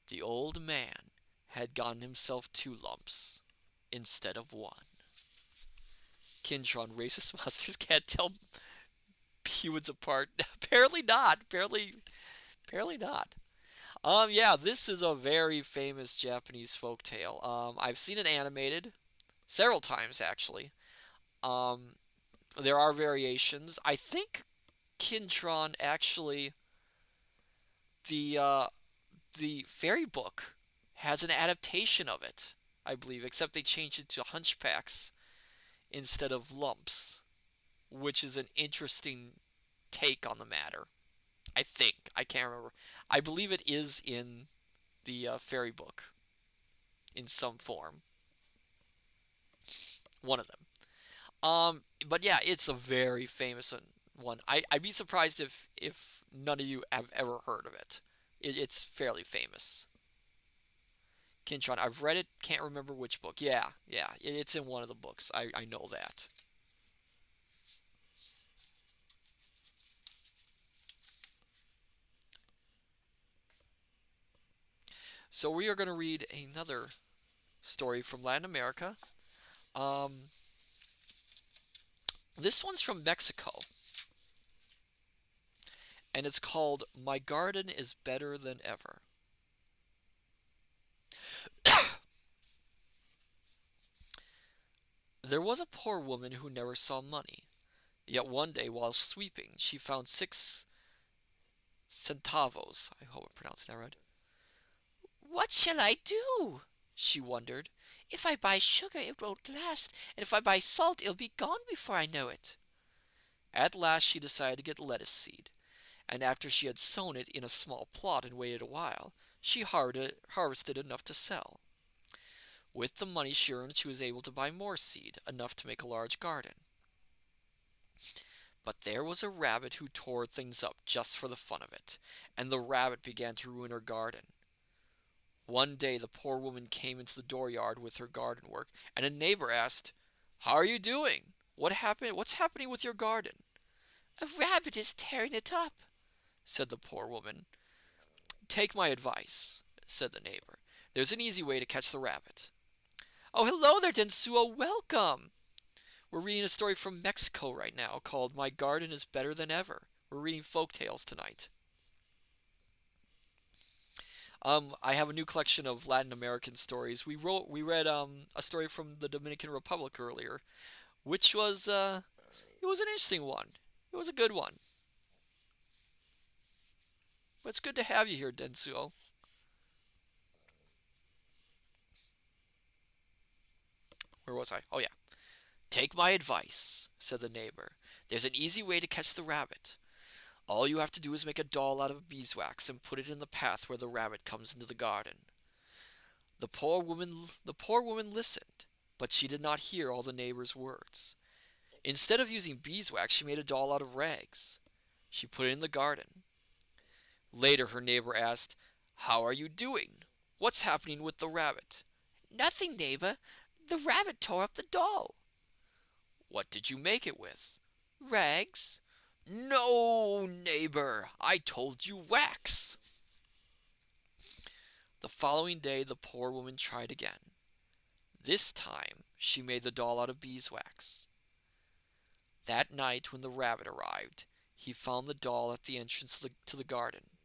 Speaker 1: The old man had gotten himself 2 lumps instead of 1. Kintron, racist monsters can't tell humans apart. Apparently not. Apparently not. Yeah, this is a very famous Japanese folktale. I've seen it animated several times actually. Um, there are variations. I think Kintron actually the the fairy book has an adaptation of it, I believe, except they changed it to hunchbacks instead of lumps, which is an interesting take on the matter. I think. I can't remember. I believe it is in the fairy book in some form. One of them. But yeah, it's a very famous one. I'd be surprised if none of you have ever heard of it. It's fairly famous. Kintron, I've read it, can't remember which book. Yeah, it's in one of the books. I know that. So we are going to read another story from Latin America. Um, this one's from Mexico, and it's called "My Garden is Better Than Ever." There was a poor woman who never saw money. Yet one day, while sweeping, she found 6 centavos. I hope I'm pronouncing that right.
Speaker 3: "What shall I do?" she wondered. "If I buy sugar, it won't last, and if I buy salt, it'll be gone before I know it."
Speaker 1: At last she decided to get lettuce seed, and after she had sown it in a small plot and waited a while, she harvested enough to sell. With the money she earned, she was able to buy more seed, enough to make a large garden. But there was a rabbit who tore things up just for the fun of it, and the rabbit began to ruin her garden. One day the poor woman came into the dooryard with her garden work, and a neighbor asked, "How are you doing? What happened? What's happening with your garden?"
Speaker 3: "A rabbit is tearing it up,"
Speaker 1: said the poor woman. "Take my advice," said the neighbor. "There's an easy way to catch the rabbit." "Oh, hello there, Densuo. Welcome. We're reading a story from Mexico right now called "My Garden is Better Than Ever." We're reading folk tales tonight. I have a new collection of Latin American stories. We read a story from the Dominican Republic earlier, which was it was an interesting one. It was a good one. But it's good to have you here, Densuo. Where was I? Oh yeah. "Take my advice," said the neighbor. "There's an easy way to catch the rabbit. All you have to do is make a doll out of beeswax and put it in the path where the rabbit comes into the garden. The poor woman listened, but she did not hear all the neighbor's words. Instead of using beeswax, she made a doll out of rags. She put it in the garden. Later, her neighbor asked, "How are you doing? What's happening with the rabbit?"
Speaker 3: Nothing, neighbor. The rabbit tore up the doll.
Speaker 1: "What did you make it with?"
Speaker 3: Rags.
Speaker 1: "No, neighbor, I told you wax." The following day, the poor woman tried again. This time, she made the doll out of beeswax. That night, when the rabbit arrived, he found the doll at the entrance to the garden.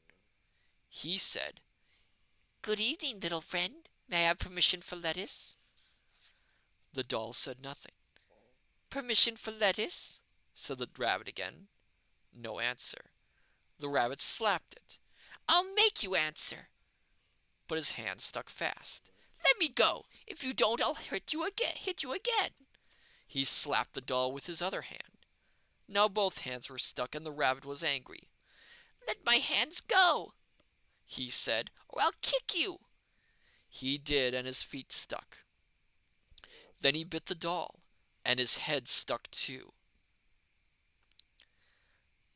Speaker 1: He said,
Speaker 3: Good evening, little friend. May I have permission for lettuce?
Speaker 1: The doll said nothing.
Speaker 3: Permission for lettuce?
Speaker 1: Said the rabbit again. No answer. The rabbit slapped it,
Speaker 3: I'll make you answer.
Speaker 1: but his hand stuck fast.
Speaker 3: Let me go. If you don't, I'll hit you again.
Speaker 1: He slapped the doll with his other hand. Now both hands were stuck, and the rabbit was angry.
Speaker 3: Let my hands go,
Speaker 1: He said.
Speaker 3: or I'll kick you.
Speaker 1: He did, and his feet stuck. Then he bit the doll, and his head stuck too.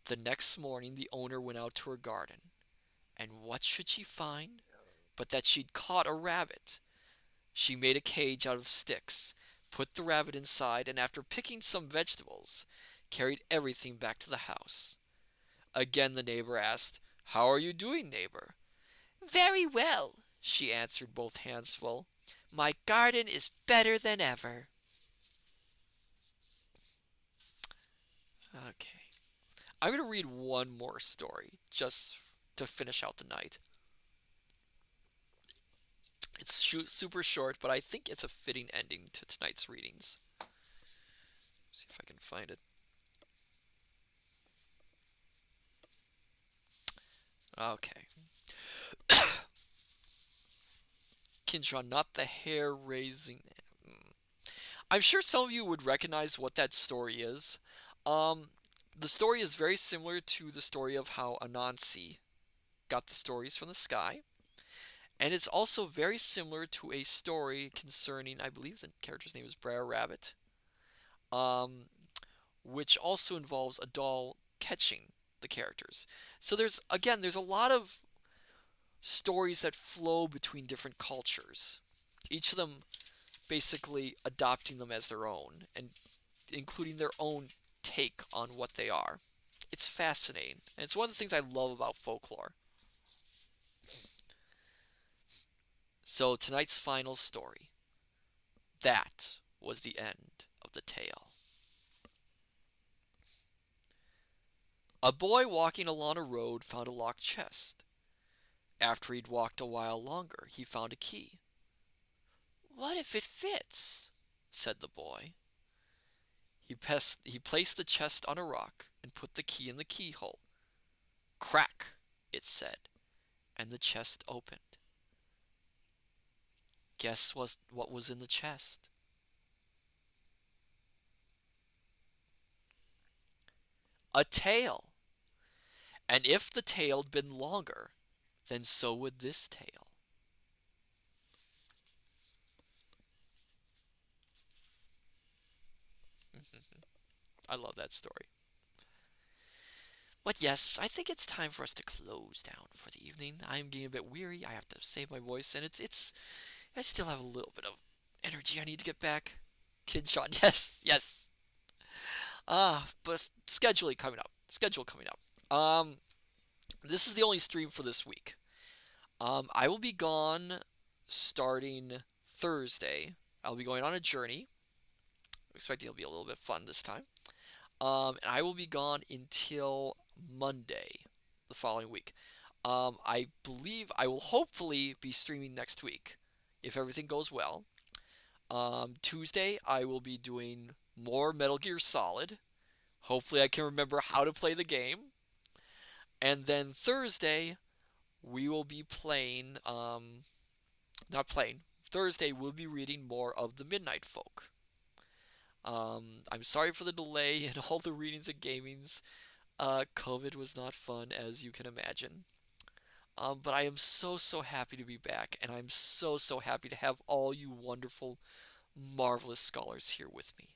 Speaker 1: The next morning the owner went out to her garden, and what should she find but that she'd caught a rabbit. She made a cage out of sticks, put the rabbit inside, and after picking some vegetables, carried everything back to the house. Again the neighbor asked, "How are you doing, neighbor?"
Speaker 3: Very well, she answered, both hands full. My garden is better than ever.
Speaker 1: Okay. I'm going to read one more story just to finish out the night. It's super short, but I think it's a fitting ending to tonight's readings. See if I can find it. Okay. Kinshon, not the hair-raising. I'm sure some of you would recognize what that story is. The story is very similar to the story of how Anansi got the stories from the sky. And it's also very similar to a story concerning, I believe the character's name is Brer Rabbit, which also involves a doll catching the characters. So there's a lot of stories that flow between different cultures, each of them basically adopting them as their own and including their own take on what they are. It's fascinating, and it's one of the things I love about folklore. So tonight's final story. That was the end of the tale. A boy walking along a road found a locked chest. After he'd walked a while longer, he found a key.
Speaker 3: What if it fits?
Speaker 1: Said the boy. He placed the chest on a rock and put the key in the keyhole. Crack, it said, and the chest opened. Guess what was in the chest? A tail. And if the tail'd been longer, then so would this tail. I love that story. But yes, I think it's time for us to close down for the evening. I'm getting a bit weary. I have to save my voice, and I still have a little bit of energy I need to get back. Kinshon, yes, yes. But schedule coming up. This is the only stream for this week. I will be gone starting Thursday. I'll be going on a journey. I'm expecting it'll be a little bit fun this time. And I will be gone until Monday, the following week. I believe I will hopefully be streaming next week, if everything goes well. Tuesday, I will be doing more Metal Gear Solid. Hopefully I can remember how to play the game. And then Thursday, we will be playing, Thursday we'll be reading more of the Midnight Folk. I'm sorry for the delay in all the readings and gamings. COVID was not fun, as you can imagine. But I am so happy to be back, and I'm so happy to have all you wonderful, marvelous scholars here with me.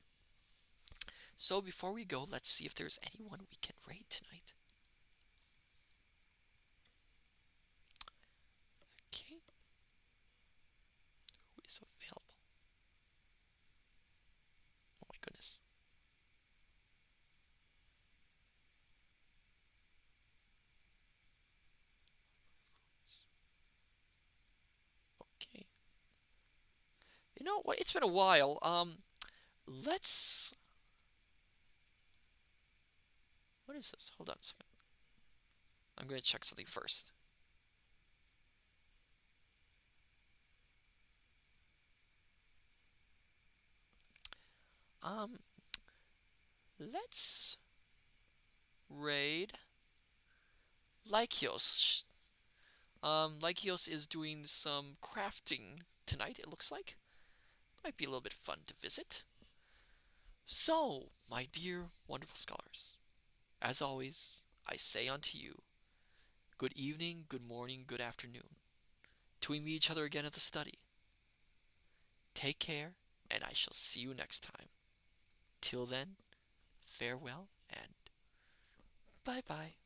Speaker 1: So before we go, let's see if there's anyone we can raid tonight. Okay, who is available? Oh my goodness. Okay. You know what? It's been a while. Let's. What is this? Hold on a second. I'm going to check something first. Um, let's raid Lykios. Lykios is doing some crafting tonight, it looks like. Might be a little bit fun to visit. So, my dear, wonderful scholars, as always, I say unto you, good evening, good morning, good afternoon, till we meet each other again at the study. Take care, and I shall see you next time. Till then, farewell and bye bye.